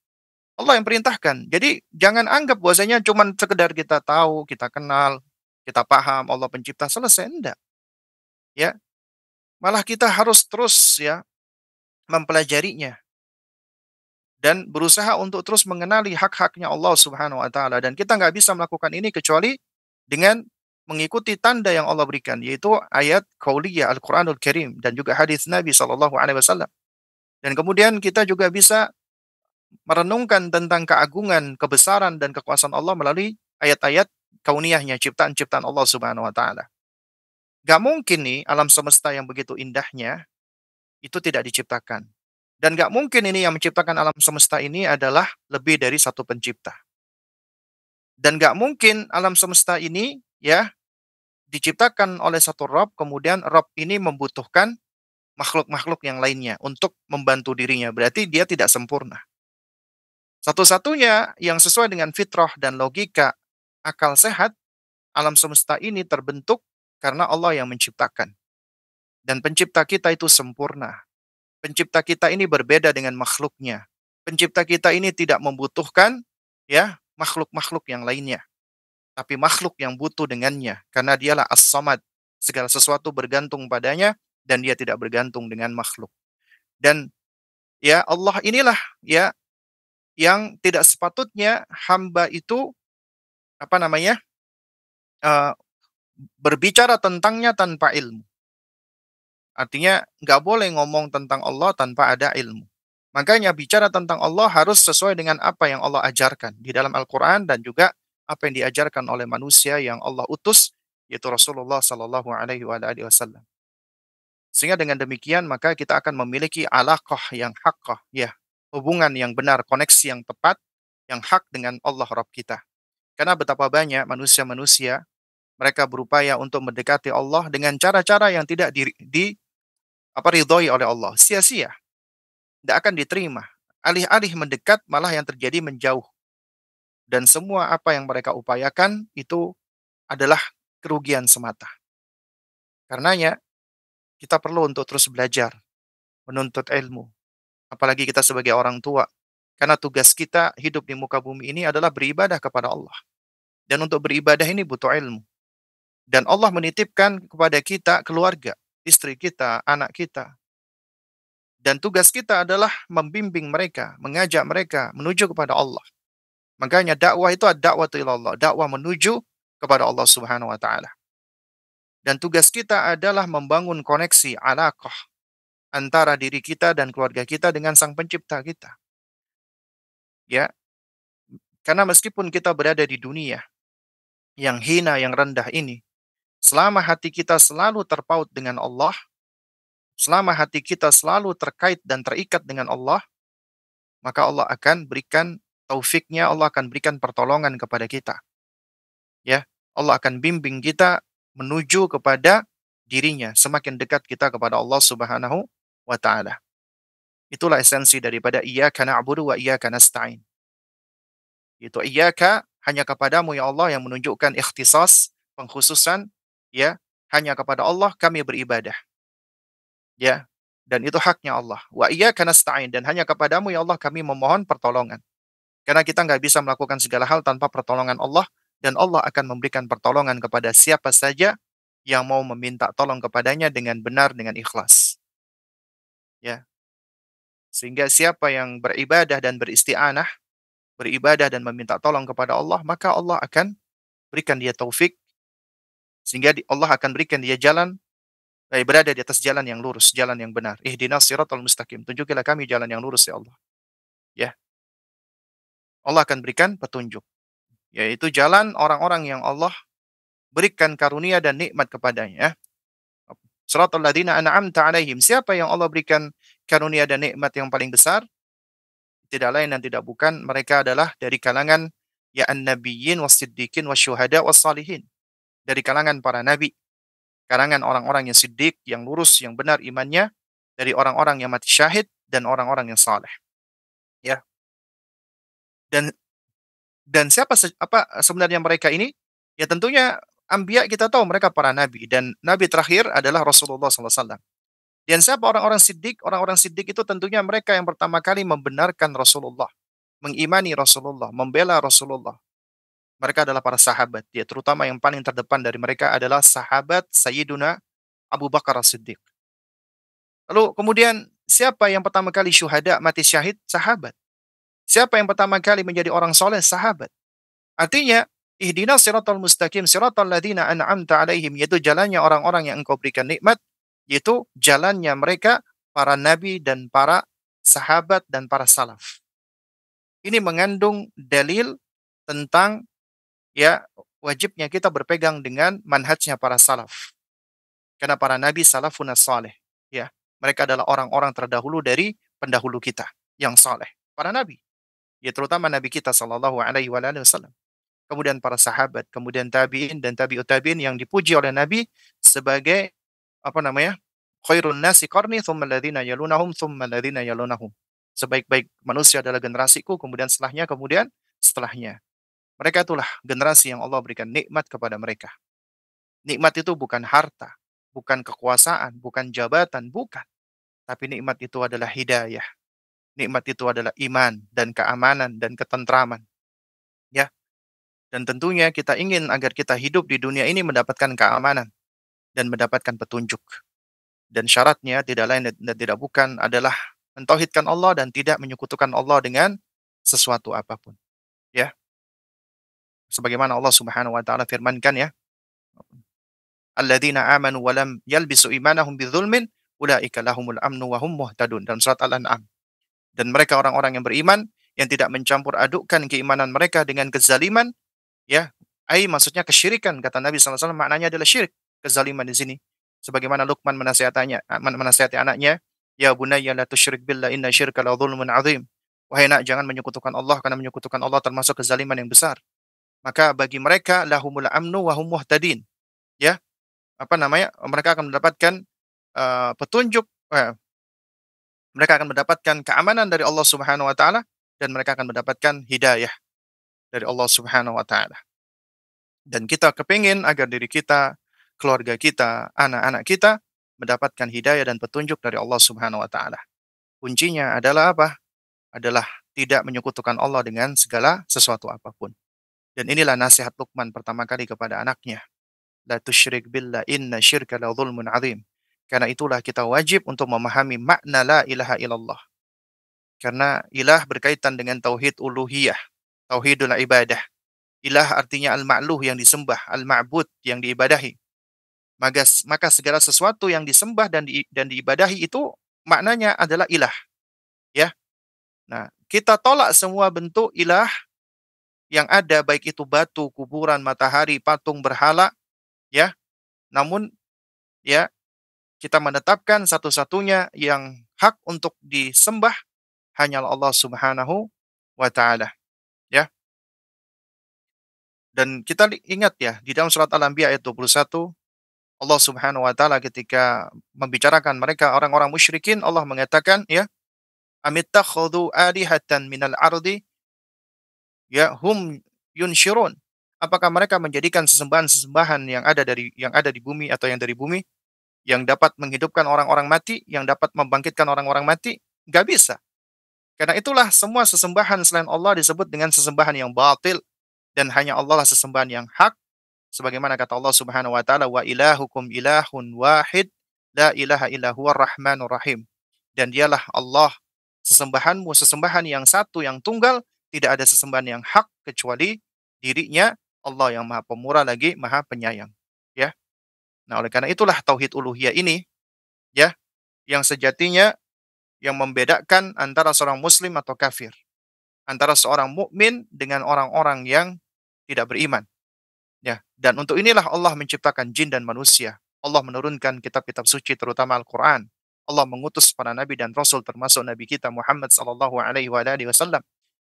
Allah yang perintahkan. Jadi jangan anggap bahwasanya cuman sekedar kita tahu, kita kenal, kita paham Allah pencipta selesai, enggak, ya. Malah kita harus terus, ya, mempelajarinya dan berusaha untuk terus mengenali hak-haknya Allah Subhanahu wa taala, dan kita nggak bisa melakukan ini kecuali dengan mengikuti tanda yang Allah berikan, yaitu ayat qauliyah Al-Qur'anul Karim dan juga hadis Nabi sallallahu alaihi wasallam. Dan kemudian kita juga bisa merenungkan tentang keagungan, kebesaran dan kekuasaan Allah melalui ayat-ayat kauniyahnya, ciptaan-ciptaan Allah Subhanahu wa taala. Gak mungkin nih alam semesta yang begitu indahnya itu tidak diciptakan. Dan gak mungkin ini yang menciptakan alam semesta ini adalah lebih dari satu pencipta. Dan gak mungkin alam semesta ini, ya, diciptakan oleh satu Rob, kemudian Rob ini membutuhkan makhluk-makhluk yang lainnya untuk membantu dirinya. Berarti dia tidak sempurna. Satu-satunya yang sesuai dengan fitrah dan logika akal sehat alam semesta ini terbentuk karena Allah yang menciptakan. Dan pencipta kita itu sempurna. Pencipta kita ini berbeda dengan makhluknya. Pencipta kita ini tidak membutuhkan ya makhluk-makhluk yang lainnya, tapi makhluk yang butuh dengannya karena dialah As-Samad. Segala sesuatu bergantung padanya dan dia tidak bergantung dengan makhluk. Dan ya Allah inilah ya yang tidak sepatutnya hamba itu apa namanya? eee, berbicara tentangnya tanpa ilmu. Artinya nggak boleh ngomong tentang Allah tanpa ada ilmu. Makanya bicara tentang Allah harus sesuai dengan apa yang Allah ajarkan di dalam Al-Quran dan juga apa yang diajarkan oleh manusia yang Allah utus, yaitu Rasulullah Sallallahu Alaihi Wasallam. Sehingga dengan demikian maka kita akan memiliki alaqah yang haqqah, ya, hubungan yang benar, koneksi yang tepat, yang hak dengan Allah Rabb kita. Karena betapa banyak manusia-manusia mereka berupaya untuk mendekati Allah dengan cara-cara yang tidak ridhoi oleh Allah, sia-sia, tidak akan diterima. Alih-alih mendekat malah yang terjadi menjauh. Dan semua apa yang mereka upayakan itu adalah kerugian semata. Karenanya kita perlu untuk terus belajar, menuntut ilmu. Apalagi kita sebagai orang tua. Karena tugas kita hidup di muka bumi ini adalah beribadah kepada Allah. Dan untuk beribadah ini butuh ilmu. Dan Allah menitipkan kepada kita keluarga, istri kita, anak kita. Dan tugas kita adalah membimbing mereka, mengajak mereka menuju kepada Allah. Makanya dakwah itu dakwah ilallah, dakwah menuju kepada Allah Subhanahu wa taala. Dan tugas kita adalah membangun koneksi alaqah antara diri kita dan keluarga kita dengan Sang Pencipta kita. Ya, karena meskipun kita berada di dunia yang hina, yang rendah ini, selama hati kita selalu terpaut dengan Allah, selama hati kita selalu terkait dan terikat dengan Allah, maka Allah akan berikan taufiknya, Allah akan berikan pertolongan kepada kita. Ya, Allah akan bimbing kita menuju kepada dirinya, semakin dekat kita kepada Allah Subhanahu wa taala. Itulah esensi daripada iyyaka na'budu wa iyyaka nasta'in. Itu iyyaka, hanya kepadamu ya Allah yang menunjukkan ikhtisas, pengkhususan, ya, hanya kepada Allah kami beribadah. Ya, dan itu haknya Allah. Wa iyyaka nasta'in, dan hanya kepadamu ya Allah kami memohon pertolongan. Karena kita nggak bisa melakukan segala hal tanpa pertolongan Allah, dan Allah akan memberikan pertolongan kepada siapa saja yang mau meminta tolong kepadanya dengan benar, dengan ikhlas. Ya, sehingga siapa yang beribadah dan beristi'anah, beribadah dan meminta tolong kepada Allah, maka Allah akan berikan dia taufik, sehingga Allah akan berikan dia jalan, berada di atas jalan yang lurus, jalan yang benar. Ihdinas siratal mustaqim. Tunjukilah kami jalan yang lurus ya Allah. Ya, Allah akan berikan petunjuk, yaitu jalan orang-orang yang Allah berikan karunia dan nikmat kepadanya. Siratal ladzina an'amta alaihim. Siapa yang Allah berikan karunia dan nikmat yang paling besar? Tidak lain dan tidak bukan mereka adalah dari kalangan ya an-nabiyyin was-siddiqin wasyuhada was-salihin. Dari kalangan para nabi, kalangan orang-orang yang siddiq, yang lurus, yang benar imannya, dari orang-orang yang mati syahid dan orang-orang yang saleh. Ya. Dan siapa apa sebenarnya mereka ini? Ya tentunya anbiya kita tahu mereka para nabi dan nabi terakhir adalah Rasulullah sallallahu alaihi wasallam. Dan siapa orang-orang siddiq? Orang-orang siddiq itu tentunya mereka yang pertama kali membenarkan Rasulullah, mengimani Rasulullah, membela Rasulullah. Mereka adalah para sahabat, ya, terutama yang paling terdepan dari mereka adalah sahabat Sayyiduna Abu Bakar As-Siddiq. Lalu kemudian siapa yang pertama kali syuhada, mati syahid? Sahabat. Siapa yang pertama kali menjadi orang soleh? Sahabat. Artinya, ihdinas siratal mustaqim, siratal ladzina an'amta alaihim, yaitu jalannya orang-orang yang engkau berikan nikmat, yaitu jalannya mereka, para nabi dan para sahabat dan para salaf. Ini mengandung dalil tentang ya wajibnya kita berpegang dengan manhajnya para salaf. Karena para nabi salafun saleh, ya. Mereka adalah orang-orang terdahulu dari pendahulu kita yang saleh, para nabi. Ya terutama nabi kita sallallahu alaihi wasallam. Kemudian para sahabat, kemudian tabi'in dan tabi'ut tabi'in yang dipuji oleh nabi sebagai apa namanya? Khairun nasi qarni tsumma alladziina yalunahum tsumma alladziina yalunahum. Sebaik-baik manusia adalah generasiku, kemudian setelahnya, kemudian setelahnya. Mereka itulah generasi yang Allah berikan nikmat kepada mereka. Nikmat itu bukan harta, bukan kekuasaan, bukan jabatan, bukan. Tapi nikmat itu adalah hidayah. Nikmat itu adalah iman dan keamanan dan ketentraman. Ya, dan tentunya kita ingin agar kita hidup di dunia ini mendapatkan keamanan dan mendapatkan petunjuk. Dan syaratnya tidak lain dan tidak bukan adalah mentauhidkan Allah dan tidak menyekutukan Allah dengan sesuatu apapun. Ya, sebagaimana Allah Subhanahu wa taala firmankan ya, alladzina amanu wa lam yalbisu imanahum bidzulmin ulaika lahumul amnu wa hum muhtadun dalam surat Al-An'am. Dan mereka orang-orang yang beriman yang tidak mencampur adukkan keimanan mereka dengan kezaliman, ya, maksudnya kesyirikan kata Nabi SAW maknanya adalah syirik, kezaliman di sini. Sebagaimana Luqman menasihati anaknya, "Ya bunayya la tusyrik billah inna syirka la dzulmun adzim." Wahai nak, jangan menyekutukan Allah karena menyekutukan Allah termasuk kezaliman yang besar. Maka bagi mereka lahumul amnu wa hum muhtadin. Ya, apa namanya? Mereka akan mendapatkan petunjuk, mereka akan mendapatkan keamanan dari Allah Subhanahu wa taala dan mereka akan mendapatkan hidayah dari Allah Subhanahu wa taala. Dan kita kepingin agar diri kita, keluarga kita, anak-anak kita mendapatkan hidayah dan petunjuk dari Allah Subhanahu wa taala. Kuncinya adalah apa? Adalah tidak menyekutukan Allah dengan segala sesuatu apapun. Dan inilah nasihat Luqman pertama kali kepada anaknya. La tusyrik billah inna syirka la dzulmun adzim. Karena itulah kita wajib untuk memahami makna la ilaha illallah. Karena ilah berkaitan dengan tauhid uluhiyah, tauhidul ibadah. Ilah artinya al-ma'luh yang disembah, al-ma'bud yang diibadahi. Maka segala sesuatu yang disembah dan diibadahi itu maknanya adalah ilah, ya. Nah, kita tolak semua bentuk ilah yang ada baik itu batu, kuburan, matahari, patung, berhala, ya. Namun ya, kita menetapkan satu-satunya yang hak untuk disembah hanyalah Allah Subhanahu wa taala, ya. Dan kita ingat ya, di dalam surat Al-Anbiya ayat 21, Allah Subhanahu wa taala ketika membicarakan mereka orang-orang musyrikin, Allah mengatakan ya, "Amittakhadhu alihatan minal ardi ya hum yunsyirun." Apakah mereka menjadikan sesembahan-sesembahan yang ada di bumi atau yang dari bumi yang dapat menghidupkan orang-orang mati, yang dapat membangkitkan orang-orang mati? Gak bisa. Karena itulah semua sesembahan selain Allah disebut dengan sesembahan yang batil dan hanya Allah lah sesembahan yang hak. Sebagaimana kata Allah Subhanahu wa taala, "Wa ilahukum ilahun wahid, la ilaha illa huwar rahmanur rahim." Dan dialah Allah, sesembahanmu sesembahan yang satu yang tunggal, tidak ada sesembahan yang hak kecuali dirinya Allah yang Maha Pemurah lagi Maha Penyayang. Ya. Nah, oleh karena itulah tauhid uluhiyah ini ya, yang sejatinya yang membedakan antara seorang muslim atau kafir, antara seorang mukmin dengan orang-orang yang tidak beriman. Ya, dan untuk inilah Allah menciptakan jin dan manusia. Allah menurunkan kitab-kitab suci terutama Al-Qur'an. Allah mengutus para nabi dan rasul termasuk nabi kita Muhammad sallallahu alaihi wasallam.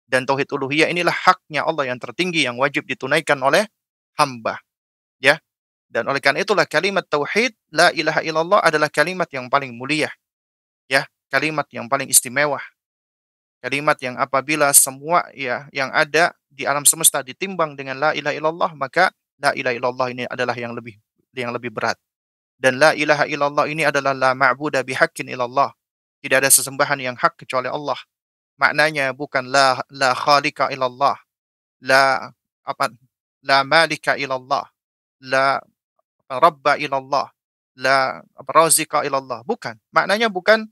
Dan tauhid uluhiyah inilah haknya Allah yang tertinggi yang wajib ditunaikan oleh hamba, ya. Dan oleh karena itulah kalimat tauhid la ilaha illallah adalah kalimat yang paling mulia, ya, kalimat yang paling istimewa. Kalimat yang apabila semua ya yang ada di alam semesta ditimbang dengan la ilaha illallah, maka la ilaha illallah ini adalah yang lebih berat. Dan la ilaha illallah ini adalah la ma'buda bihaqqin illallah. Tidak ada sesembahan yang hak kecuali Allah. Maknanya bukan la khaliqa illallah, la apa la malika illallah, la rabba illallah, la raziqa illallah. Bukan. Maknanya bukan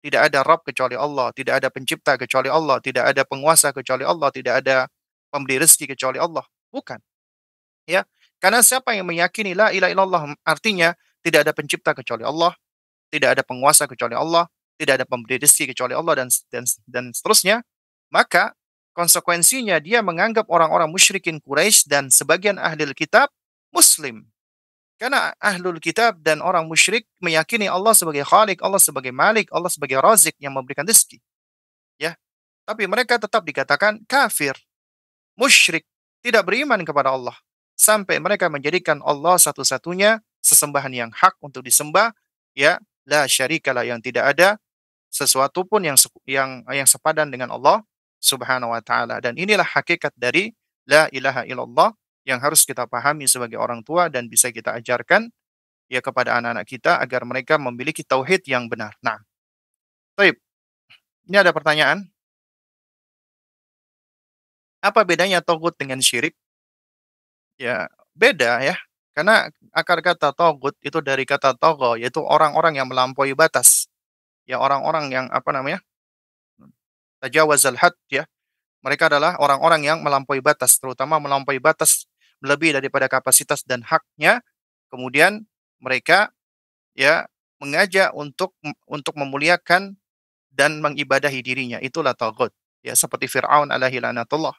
tidak ada Rabb kecuali Allah, tidak ada pencipta kecuali Allah, tidak ada penguasa kecuali Allah, tidak ada pemberi rezeki kecuali Allah. Bukan, ya. Karena siapa yang meyakini la ilaha illallah artinya tidak ada pencipta kecuali Allah, tidak ada penguasa kecuali Allah, tidak ada pemberi rezeki kecuali Allah dan seterusnya, maka konsekuensinya dia menganggap orang-orang musyrikin Quraisy dan sebagian ahli kitab muslim. Karena ahlul kitab dan orang musyrik meyakini Allah sebagai Khalik, Allah sebagai Malik, Allah sebagai Razik yang memberikan rezeki. Ya, tapi mereka tetap dikatakan kafir, musyrik, tidak beriman kepada Allah. Sampai mereka menjadikan Allah satu-satunya sesembahan yang hak untuk disembah, ya, la syarikalah yang tidak ada sesuatu pun yang sepadan dengan Allah Subhanahu wa taala. Dan inilah hakikat dari la ilaha illallah yang harus kita pahami sebagai orang tua dan bisa kita ajarkan ya kepada anak-anak kita agar mereka memiliki tauhid yang benar. Nah, baik, ini ada pertanyaan, apa bedanya tauhid dengan syirik? Ya, beda ya. Karena akar kata tauhid itu dari kata tagha, yaitu orang-orang yang melampaui batas. Ya, orang-orang yang apa namanya? Tajawazal had ya. Mereka adalah orang-orang yang melampaui batas, terutama melampaui batas lebih daripada kapasitas dan haknya. Kemudian mereka ya mengajak untuk memuliakan dan mengibadahi dirinya. Itulah taghut. Ya, seperti Firaun alaihi laknatullah,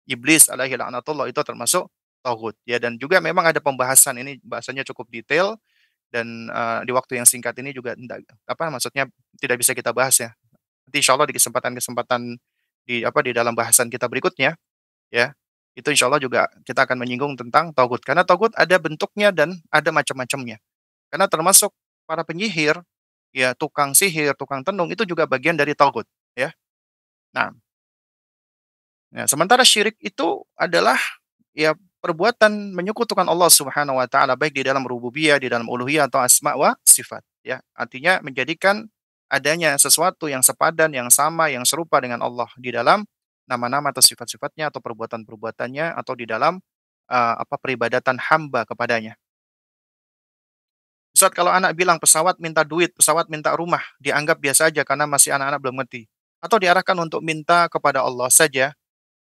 iblis alaihi laknatullah itu termasuk taghut. Ya, dan juga memang ada pembahasan ini bahasanya cukup detail dan di waktu yang singkat ini juga apa maksudnya tidak bisa kita bahas ya. Nanti insyaallah di kesempatan-kesempatan di dalam bahasan kita berikutnya ya, itu insyaallah juga kita akan menyinggung tentang taghut. Karena taghut ada bentuknya dan ada macam-macamnya. Karena termasuk para penyihir, ya tukang sihir, tukang tenung itu juga bagian dari taghut, ya. Nah, sementara syirik itu adalah ya perbuatan menyekutukan Allah Subhanahu wa taala baik di dalam rububiyah, di dalam uluhiyah atau asma wa sifat, ya. Artinya menjadikan adanya sesuatu yang sepadan, yang sama, yang serupa dengan Allah di dalam nama-nama atau sifat-sifatnya atau perbuatan-perbuatannya atau di dalam peribadatan hamba kepadanya. Ustaz, kalau anak bilang pesawat minta duit, pesawat minta rumah, dianggap biasa aja karena masih anak-anak belum ngerti. Atau diarahkan untuk minta kepada Allah saja.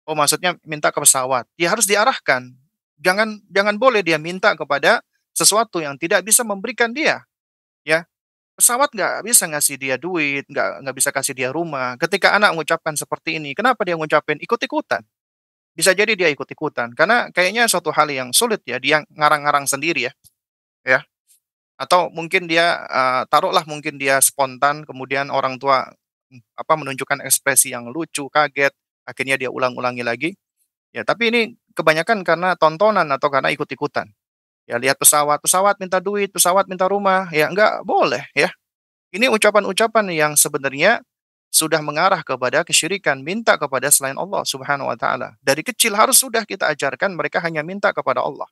Oh, maksudnya minta ke pesawat. Ya harus diarahkan. Jangan jangan boleh dia minta kepada sesuatu yang tidak bisa memberikan dia, ya. Pesawat nggak bisa ngasih dia duit, nggak bisa kasih dia rumah. Ketika anak mengucapkan seperti ini, kenapa dia ngucapin ikut-ikutan? Bisa jadi dia ikut-ikutan karena kayaknya suatu hal yang sulit ya, dia ngarang-ngarang sendiri ya, ya. Atau mungkin dia, taruhlah mungkin dia spontan, kemudian orang tua, menunjukkan ekspresi yang lucu, kaget, akhirnya dia ulang-ulangi lagi. Ya, tapi ini kebanyakan karena tontonan atau karena ikut-ikutan. Ya lihat pesawat, pesawat minta duit, pesawat minta rumah, ya enggak boleh ya. Ini ucapan-ucapan yang sebenarnya sudah mengarah kepada kesyirikan, minta kepada selain Allah Subhanahu wa taala. Dari kecil harus sudah kita ajarkan mereka hanya minta kepada Allah.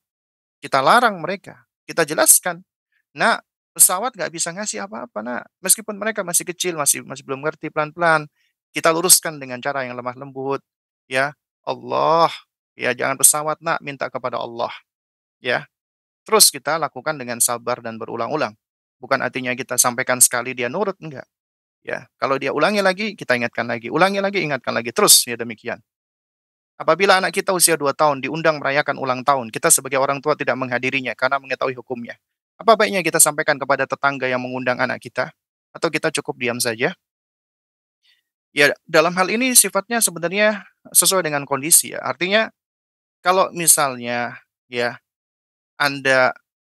Kita larang mereka, kita jelaskan, "Nak, pesawat nggak bisa ngasih apa-apa, Nak." Meskipun mereka masih kecil, masih masih belum ngerti, pelan-pelan kita luruskan dengan cara yang lemah lembut, ya. Allah, ya jangan pesawat, Nak, minta kepada Allah, ya. Terus kita lakukan dengan sabar dan berulang-ulang. Bukan artinya kita sampaikan sekali dia nurut, enggak, ya. Kalau dia ulangi lagi, kita ingatkan lagi, ulangi lagi, ingatkan lagi, terus ya demikian. Apabila anak kita usia 2 tahun diundang merayakan ulang tahun, kita sebagai orang tua tidak menghadirinya karena mengetahui hukumnya. Apa baiknya kita sampaikan kepada tetangga yang mengundang anak kita? Atau kita cukup diam saja? Ya, dalam hal ini sifatnya sebenarnya sesuai dengan kondisi ya. Artinya kalau misalnya ya Anda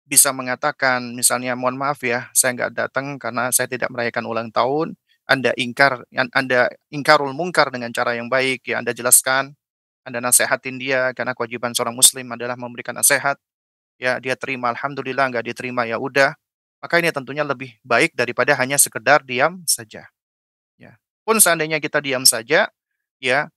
bisa mengatakan misalnya, "Mohon maaf ya, saya nggak datang karena saya tidak merayakan ulang tahun." Anda ingkarul mungkar dengan cara yang baik, ya Anda jelaskan, Anda nasehatin dia karena kewajiban seorang muslim adalah memberikan nasihat, ya dia terima alhamdulillah, nggak diterima ya udah. Maka ini tentunya lebih baik daripada hanya sekedar diam saja, ya. Pun seandainya kita diam saja, ya,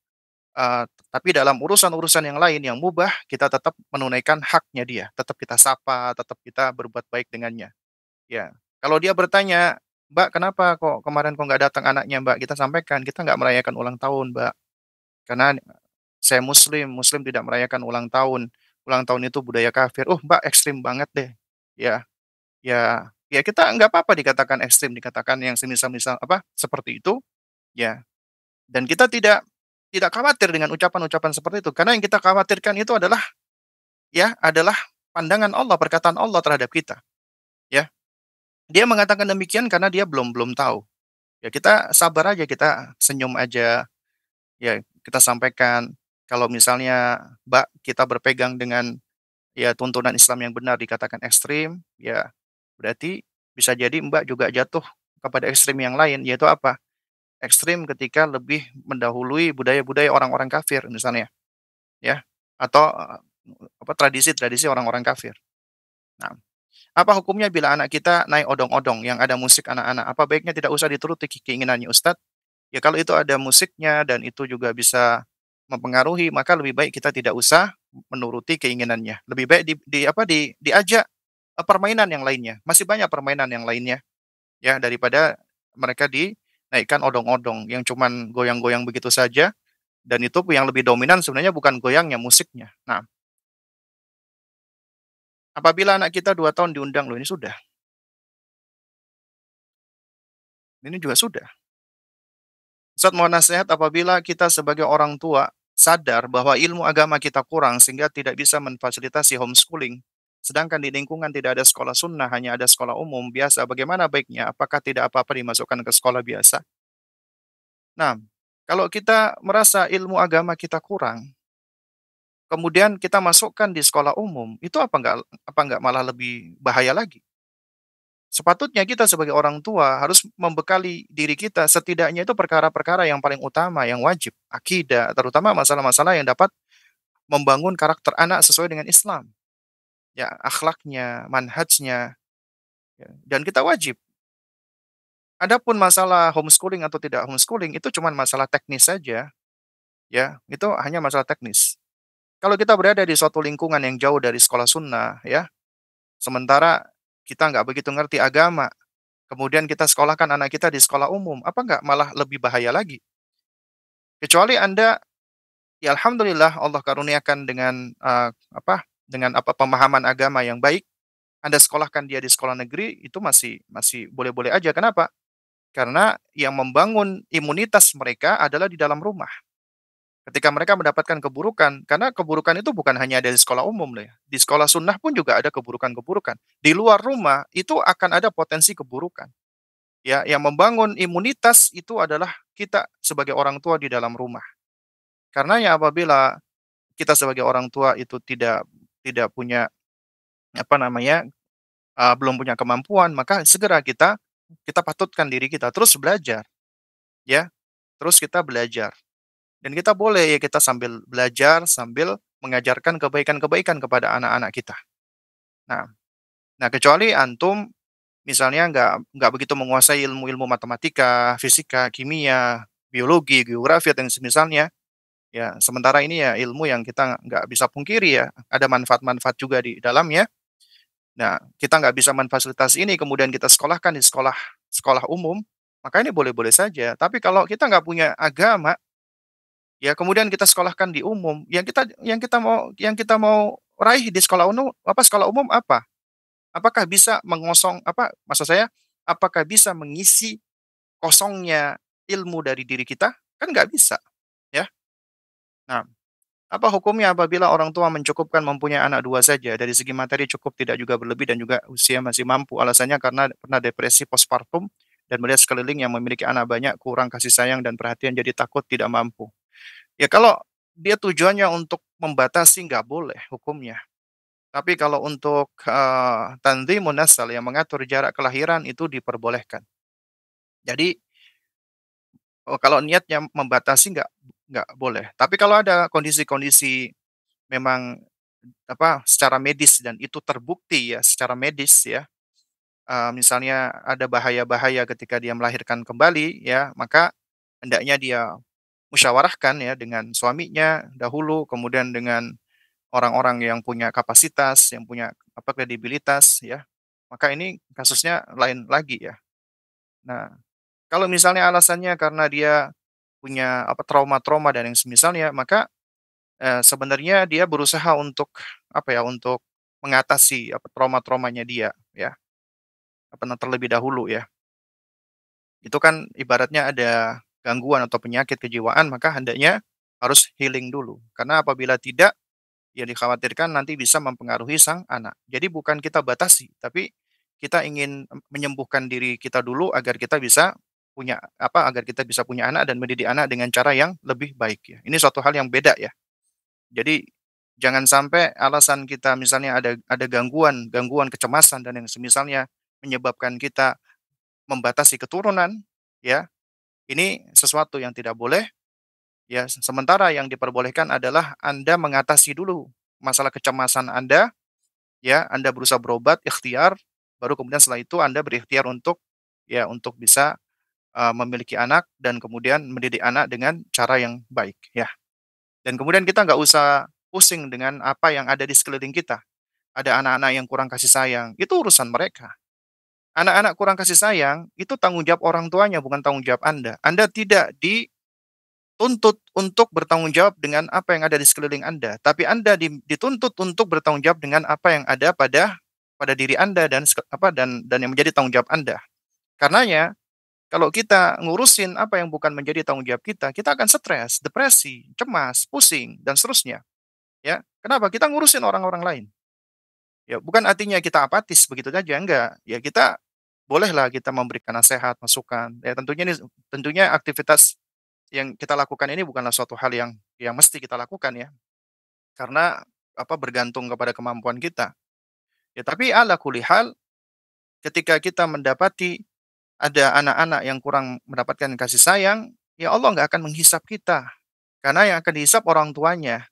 tapi dalam urusan-urusan yang lain yang mubah, kita tetap menunaikan haknya dia, tetap kita sapa, tetap kita berbuat baik dengannya, ya. Kalau dia bertanya, "Mbak, kenapa kok kemarin kok nggak datang anaknya, Mbak?" Kita sampaikan, "Kita nggak merayakan ulang tahun, Mbak, karena saya muslim, muslim tidak merayakan ulang tahun. Ulang tahun itu budaya kafir." "Oh, Mbak, ekstrim banget deh." Ya, ya kita nggak apa-apa dikatakan ekstrim, dikatakan yang semisal-misal seperti itu, ya. Dan kita tidak khawatir dengan ucapan-ucapan seperti itu, karena yang kita khawatirkan itu adalah pandangan Allah, perkataan Allah terhadap kita, ya. Dia mengatakan demikian karena dia belum belum tahu. Ya kita sabar aja, kita senyum aja, ya kita sampaikan kalau misalnya, Mbak, kita berpegang dengan ya tuntunan Islam yang benar dikatakan ekstrim, ya berarti bisa jadi Mbak juga jatuh kepada ekstrim yang lain, yaitu apa? Ekstrim ketika lebih mendahului budaya-budaya orang-orang kafir misalnya, ya, atau, tradisi-tradisi orang-orang kafir. Nah, apa hukumnya bila anak kita naik odong-odong yang ada musik anak-anak? Apa baiknya tidak usah dituruti keinginannya Ustadz? Ya kalau itu ada musiknya dan itu juga bisa mempengaruhi, maka lebih baik kita tidak usah menuruti keinginannya. Lebih baik di apa, diajak, permainan yang lainnya. Masih banyak permainan yang lainnya, ya, daripada mereka dinaikkan odong-odong yang cuman goyang-goyang begitu saja, dan itu yang lebih dominan sebenarnya bukan goyangnya, musiknya. Nah, apabila anak kita 2 tahun diundang, loh ini sudah, ini juga sudah. Ustaz mau nasihat apabila kita sebagai orang tua sadar bahwa ilmu agama kita kurang sehingga tidak bisa memfasilitasi homeschooling. Sedangkan di lingkungan tidak ada sekolah sunnah, hanya ada sekolah umum biasa. Bagaimana baiknya? Apakah tidak apa-apa dimasukkan ke sekolah biasa? Nah, kalau kita merasa ilmu agama kita kurang, kemudian kita masukkan di sekolah umum, itu apa enggak malah lebih bahaya lagi? Sepatutnya kita sebagai orang tua harus membekali diri kita setidaknya itu perkara-perkara yang paling utama, yang wajib, akidah, terutama masalah-masalah yang dapat membangun karakter anak sesuai dengan Islam. Ya, akhlaknya, manhajnya, ya, dan kita wajib. Adapun masalah homeschooling atau tidak homeschooling itu cuma masalah teknis saja, ya, itu hanya masalah teknis. Kalau kita berada di suatu lingkungan yang jauh dari sekolah sunnah, ya, sementara kita nggak begitu ngerti agama, kemudian kita sekolahkan anak kita di sekolah umum, apa nggak malah lebih bahaya lagi? Kecuali Anda, ya alhamdulillah Allah karuniakan dengan pemahaman agama yang baik, Anda sekolahkan dia di sekolah negeri, itu masih masih boleh-boleh aja. Kenapa? Karena yang membangun imunitas mereka adalah di dalam rumah. Ketika mereka mendapatkan keburukan, karena keburukan itu bukan hanya dari sekolah umum loh ya, di sekolah sunnah pun juga ada keburukan-keburukan. Di luar rumah itu akan ada potensi keburukan. Ya, yang membangun imunitas itu adalah kita sebagai orang tua di dalam rumah. Karena ya apabila kita sebagai orang tua itu tidak tidak punya, apa namanya, belum punya kemampuan, maka segera kita kita patutkan diri kita terus belajar, ya, terus kita belajar. Dan kita boleh ya kita sambil belajar, sambil mengajarkan kebaikan-kebaikan kepada anak-anak kita. Nah nah kecuali antum misalnya nggak begitu menguasai ilmu-ilmu matematika, fisika, kimia, biologi, geografi, dan semisalnya, ya sementara ini ya ilmu yang kita nggak bisa pungkiri ya, ada manfaat-manfaat juga di dalamnya. Nah, kita nggak bisa memfasilitasi ini, kemudian kita sekolahkan di sekolah sekolah umum, maka ini boleh-boleh saja. Tapi kalau kita nggak punya agama, ya kemudian kita sekolahkan di umum, yang kita mau raih di sekolah umum apa? Apakah bisa maksud saya, apakah bisa mengisi kosongnya ilmu dari diri kita? Kan nggak bisa, ya. Nah, apa hukumnya apabila orang tua mencukupkan mempunyai anak 2 saja, dari segi materi cukup, tidak juga berlebih, dan juga usia masih mampu? Alasannya karena pernah depresi postpartum dan melihat sekeliling yang memiliki anak banyak, kurang kasih sayang dan perhatian, jadi takut tidak mampu. Ya kalau dia tujuannya untuk membatasi, nggak boleh hukumnya. Tapi kalau untuk, tanzimun nasal, yang mengatur jarak kelahiran, itu diperbolehkan. Jadi, kalau niatnya membatasi, nggak boleh. Tapi kalau ada kondisi-kondisi memang, secara medis dan itu terbukti ya secara medis ya, misalnya ada bahaya-bahaya ketika dia melahirkan kembali ya, maka hendaknya dia musyawarahkan ya dengan suaminya dahulu, kemudian dengan orang-orang yang punya kapasitas, yang punya kredibilitas ya, maka ini kasusnya lain lagi ya. Nah, kalau misalnya alasannya karena dia punya trauma-trauma dan yang semisalnya, maka, sebenarnya dia berusaha untuk untuk mengatasi trauma-traumanya dia ya, terlebih dahulu ya. Itu kan ibaratnya ada gangguan atau penyakit kejiwaan, maka hendaknya harus healing dulu. Karena apabila tidak, ya dikhawatirkan nanti bisa mempengaruhi sang anak. Jadi bukan kita batasi, tapi kita ingin menyembuhkan diri kita dulu agar kita bisa agar kita bisa punya anak dan mendidik anak dengan cara yang lebih baik ya. Ini suatu hal yang beda ya. Jadi jangan sampai alasan kita misalnya ada gangguan gangguan kecemasan dan yang semisalnya menyebabkan kita membatasi keturunan ya. Ini sesuatu yang tidak boleh ya. Sementara yang diperbolehkan adalah Anda mengatasi dulu masalah kecemasan Anda. Ya, Anda berusaha berobat, ikhtiar, baru kemudian setelah itu Anda berikhtiar untuk, ya untuk bisa, memiliki anak dan kemudian mendidik anak dengan cara yang baik, ya. Dan kemudian kita nggak usah pusing dengan apa yang ada di sekeliling kita. Ada anak-anak yang kurang kasih sayang, itu urusan mereka. Anak-anak kurang kasih sayang, itu tanggung jawab orang tuanya, bukan tanggung jawab Anda. Anda tidak dituntut untuk bertanggung jawab dengan apa yang ada di sekeliling Anda, tapi Anda dituntut untuk bertanggung jawab dengan apa yang ada pada diri Anda dan dan yang menjadi tanggung jawab Anda. Karenanya, kalau kita ngurusin apa yang bukan menjadi tanggung jawab kita akan stres, depresi, cemas, pusing, dan seterusnya. Ya, kenapa? Kita ngurusin orang-orang lain. Ya, bukan artinya kita apatis begitu saja, enggak. Ya kita bolehlah kita memberikan nasihat, masukan. Ya tentunya aktivitas yang kita lakukan ini bukanlah suatu hal yang mesti kita lakukan ya. Karena bergantung kepada kemampuan kita. Ya tapi ala kulli hal ketika kita mendapati ada anak-anak yang kurang mendapatkan kasih sayang, ya Allah nggak akan menghisap kita. Karena yang akan dihisap orang tuanya.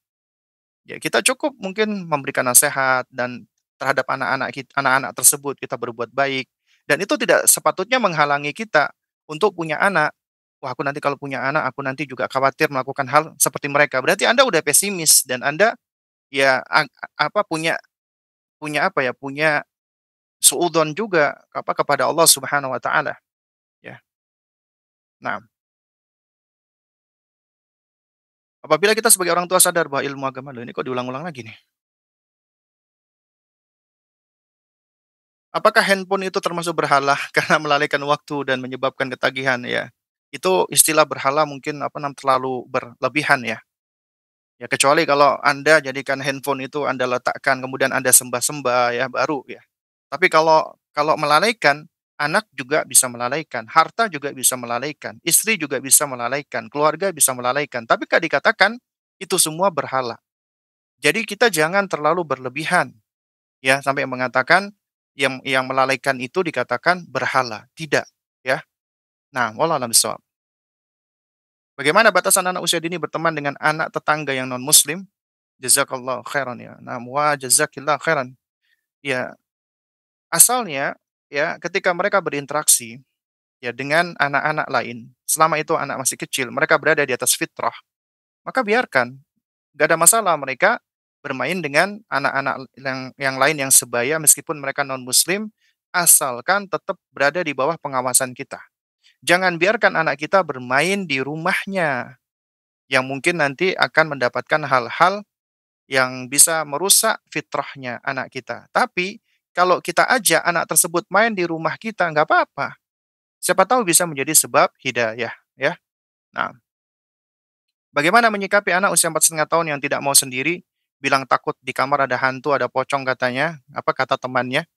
Ya kita cukup mungkin memberikan nasihat dan terhadap anak-anak tersebut kita berbuat baik, dan itu tidak sepatutnya menghalangi kita untuk punya anak. "Wah, aku nanti kalau punya anak, aku nanti juga khawatir melakukan hal seperti mereka." Berarti Anda udah pesimis dan Anda ya punya punya apa ya, punya suudzon juga kepada Allah Subhanahu wa taala, ya. Nah, apabila kita sebagai orang tua sadar bahwa ilmu agama, loh ini kok diulang-ulang lagi nih. Apakah handphone itu termasuk berhala karena melalaikan waktu dan menyebabkan ketagihan? Ya, itu istilah berhala mungkin terlalu berlebihan ya. Ya kecuali kalau Anda jadikan handphone itu Anda letakkan kemudian Anda sembah-sembah ya baru ya. Tapi kalau melalaikan, anak juga bisa melalaikan, harta juga bisa melalaikan, istri juga bisa melalaikan, keluarga bisa melalaikan. Tapi Kak dikatakan itu semua berhala. Jadi kita jangan terlalu berlebihan ya sampai mengatakan yang melalaikan itu dikatakan berhala, tidak ya. Nah, wallahu a'lam bishawab. Bagaimana batasan anak usia dini berteman dengan anak tetangga yang non muslim? Jazakallahu khairan ya. Nah, wa jazakillahu khairan. Ya, asalnya ya ketika mereka berinteraksi ya dengan anak-anak lain, selama itu anak masih kecil, mereka berada di atas fitrah, maka biarkan, gak ada masalah mereka bermain dengan anak-anak yang lain yang sebaya meskipun mereka non muslim, asalkan tetap berada di bawah pengawasan kita. Jangan biarkan anak kita bermain di rumahnya, yang mungkin nanti akan mendapatkan hal-hal yang bisa merusak fitrahnya anak kita. Tapi kalau kita ajak anak tersebut main di rumah kita, nggak apa-apa. Siapa tahu bisa menjadi sebab hidayah, ya. Nah, bagaimana menyikapi anak usia 4,5 tahun yang tidak mau sendiri, bilang takut di kamar ada hantu, ada pocong katanya, apa kata temannya.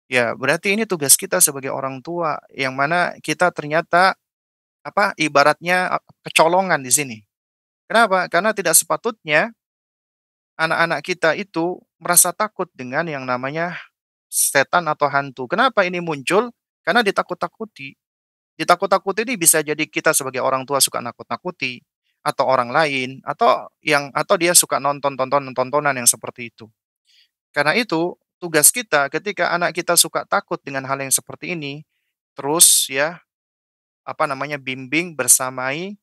Ya, berarti ini tugas kita sebagai orang tua, yang mana kita ternyata ibaratnya kecolongan di sini. Kenapa? Karena tidak sepatutnya anak-anak kita itu merasa takut dengan yang namanya setan atau hantu. Kenapa ini muncul? Karena ditakut-takuti. Ditakut-takuti ini bisa jadi kita sebagai orang tua suka nakut-nakuti, atau orang lain, atau dia suka nonton tontonan yang seperti itu. Karena itu, tugas kita ketika anak kita suka takut dengan hal yang seperti ini, terus ya, bimbing, bersamai,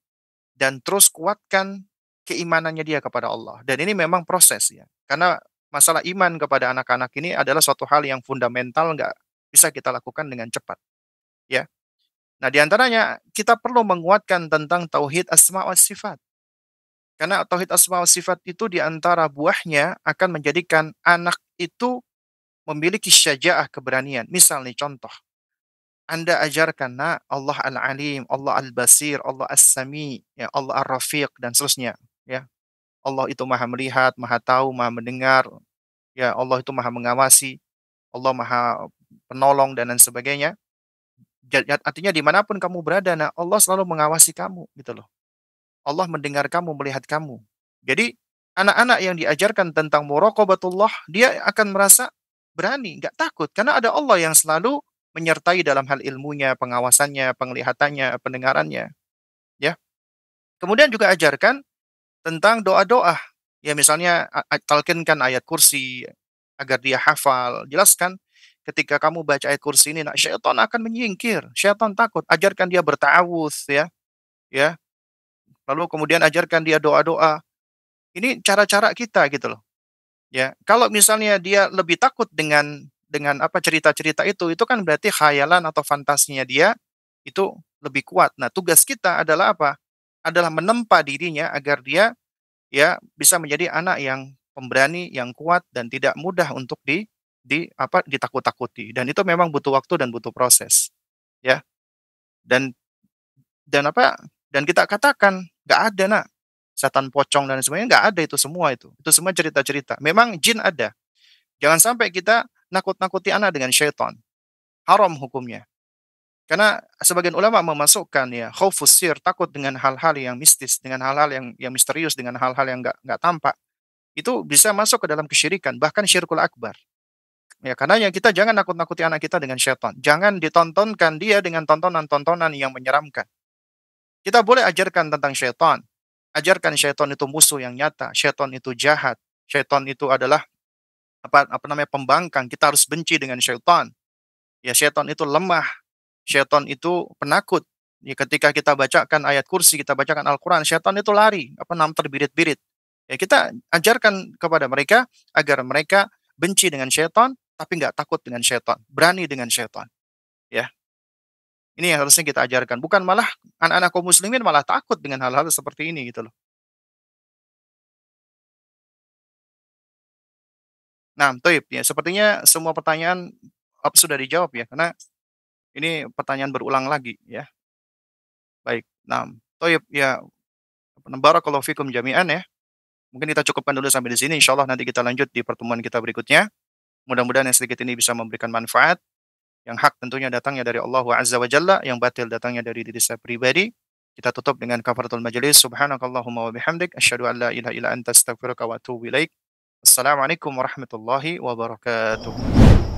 dan terus kuatkan keimanannya dia kepada Allah. Dan ini memang proses ya. Karena masalah iman kepada anak-anak ini adalah suatu hal yang fundamental, nggak bisa kita lakukan dengan cepat. Ya. Nah, di antaranya kita perlu menguatkan tentang tauhid asma wa sifat. Karena tauhid asma wa sifat itu di antara buahnya akan menjadikan anak itu memiliki syaja'ah, keberanian. Misal nih contoh, Anda ajarkan nak Allah Al-Alim, Allah Al-Basir, Allah As-Sami, ya Allah Ar-Rafiq dan seterusnya, ya. Allah itu Maha melihat, Maha tahu, Maha mendengar, ya Allah itu Maha mengawasi, Allah Maha penolong dan lain sebagainya. Artinya dimanapun kamu berada, nah Allah selalu mengawasi kamu gitu loh. Allah mendengar kamu, melihat kamu. Jadi anak-anak yang diajarkan tentang muraqabatullah, dia akan merasa berani, nggak takut karena ada Allah yang selalu menyertai dalam hal ilmunya, pengawasannya, penglihatannya, pendengarannya, ya. Kemudian juga ajarkan tentang doa-doa. Ya misalnya talqinkan ayat kursi agar dia hafal. Jelaskan ketika kamu baca ayat kursi ini, nah syaitan akan menyingkir, syaitan takut. Ajarkan dia berta'awudz ya. Ya. Lalu kemudian ajarkan dia doa-doa. Ini cara-cara kita gitu loh, ya. Kalau misalnya dia lebih takut dengan apa, cerita-cerita itu kan berarti khayalan atau fantasinya dia itu lebih kuat. Nah, tugas kita adalah apa? Adalah menempa dirinya agar dia, ya, bisa menjadi anak yang pemberani, yang kuat dan tidak mudah untuk ditakut-takuti. Dan itu memang butuh waktu dan butuh proses, ya. Dan dan apa, dan kita katakan, "Nggak ada, Nak, setan pocong dan semuanya nggak ada itu semua itu. Itu semua cerita-cerita. Memang jin ada. Jangan sampai kita nakut-nakuti anak dengan syaitan. Haram hukumnya." Karena sebagian ulama memasukkan ya khaufus sir, takut dengan hal-hal yang mistis, dengan hal-hal yang misterius, dengan hal-hal yang nggak tampak. Itu bisa masuk ke dalam kesyirikan, bahkan syirkul akbar. Ya, karenanya kita jangan nakut-nakuti anak kita dengan syaitan. Jangan ditontonkan dia dengan tontonan-tontonan yang menyeramkan. Kita boleh ajarkan tentang syaitan. Ajarkan syaitan itu musuh yang nyata, syaitan itu jahat, syaitan itu adalah apa apa namanya, pembangkang. Kita harus benci dengan syaitan. Ya, syaitan itu lemah, syaitan itu penakut. Ya, ketika kita bacakan ayat kursi, kita bacakan Al-Quran, syaitan itu lari, terbirit-birit. Ya, kita ajarkan kepada mereka agar mereka benci dengan syaitan, tapi nggak takut dengan syaitan, berani dengan syaitan. Ya, ini yang harusnya kita ajarkan. Bukan malah anak-anak kaum muslimin malah takut dengan hal-hal seperti ini gitu loh. Nah, toib ya, sepertinya semua pertanyaan sudah dijawab ya, karena ini pertanyaan berulang lagi ya. Baik, nah, toib ya, barakallahu fikum jami'an ya. Mungkin kita cukupkan dulu sampai di sini, insyaallah nanti kita lanjut di pertemuan kita berikutnya. Mudah-mudahan yang sedikit ini bisa memberikan manfaat, yang hak tentunya datangnya dari Allah Azza wa Jalla, yang batil datangnya dari diri saya pribadi. Kita tutup dengan kafaratul majelis, subhanakallahumma wa bihamdik, asyhadu an la ilaha illa anta astaghfiruka wa atubu ilaik. Assalamualaikum warahmatullahi wabarakatuh.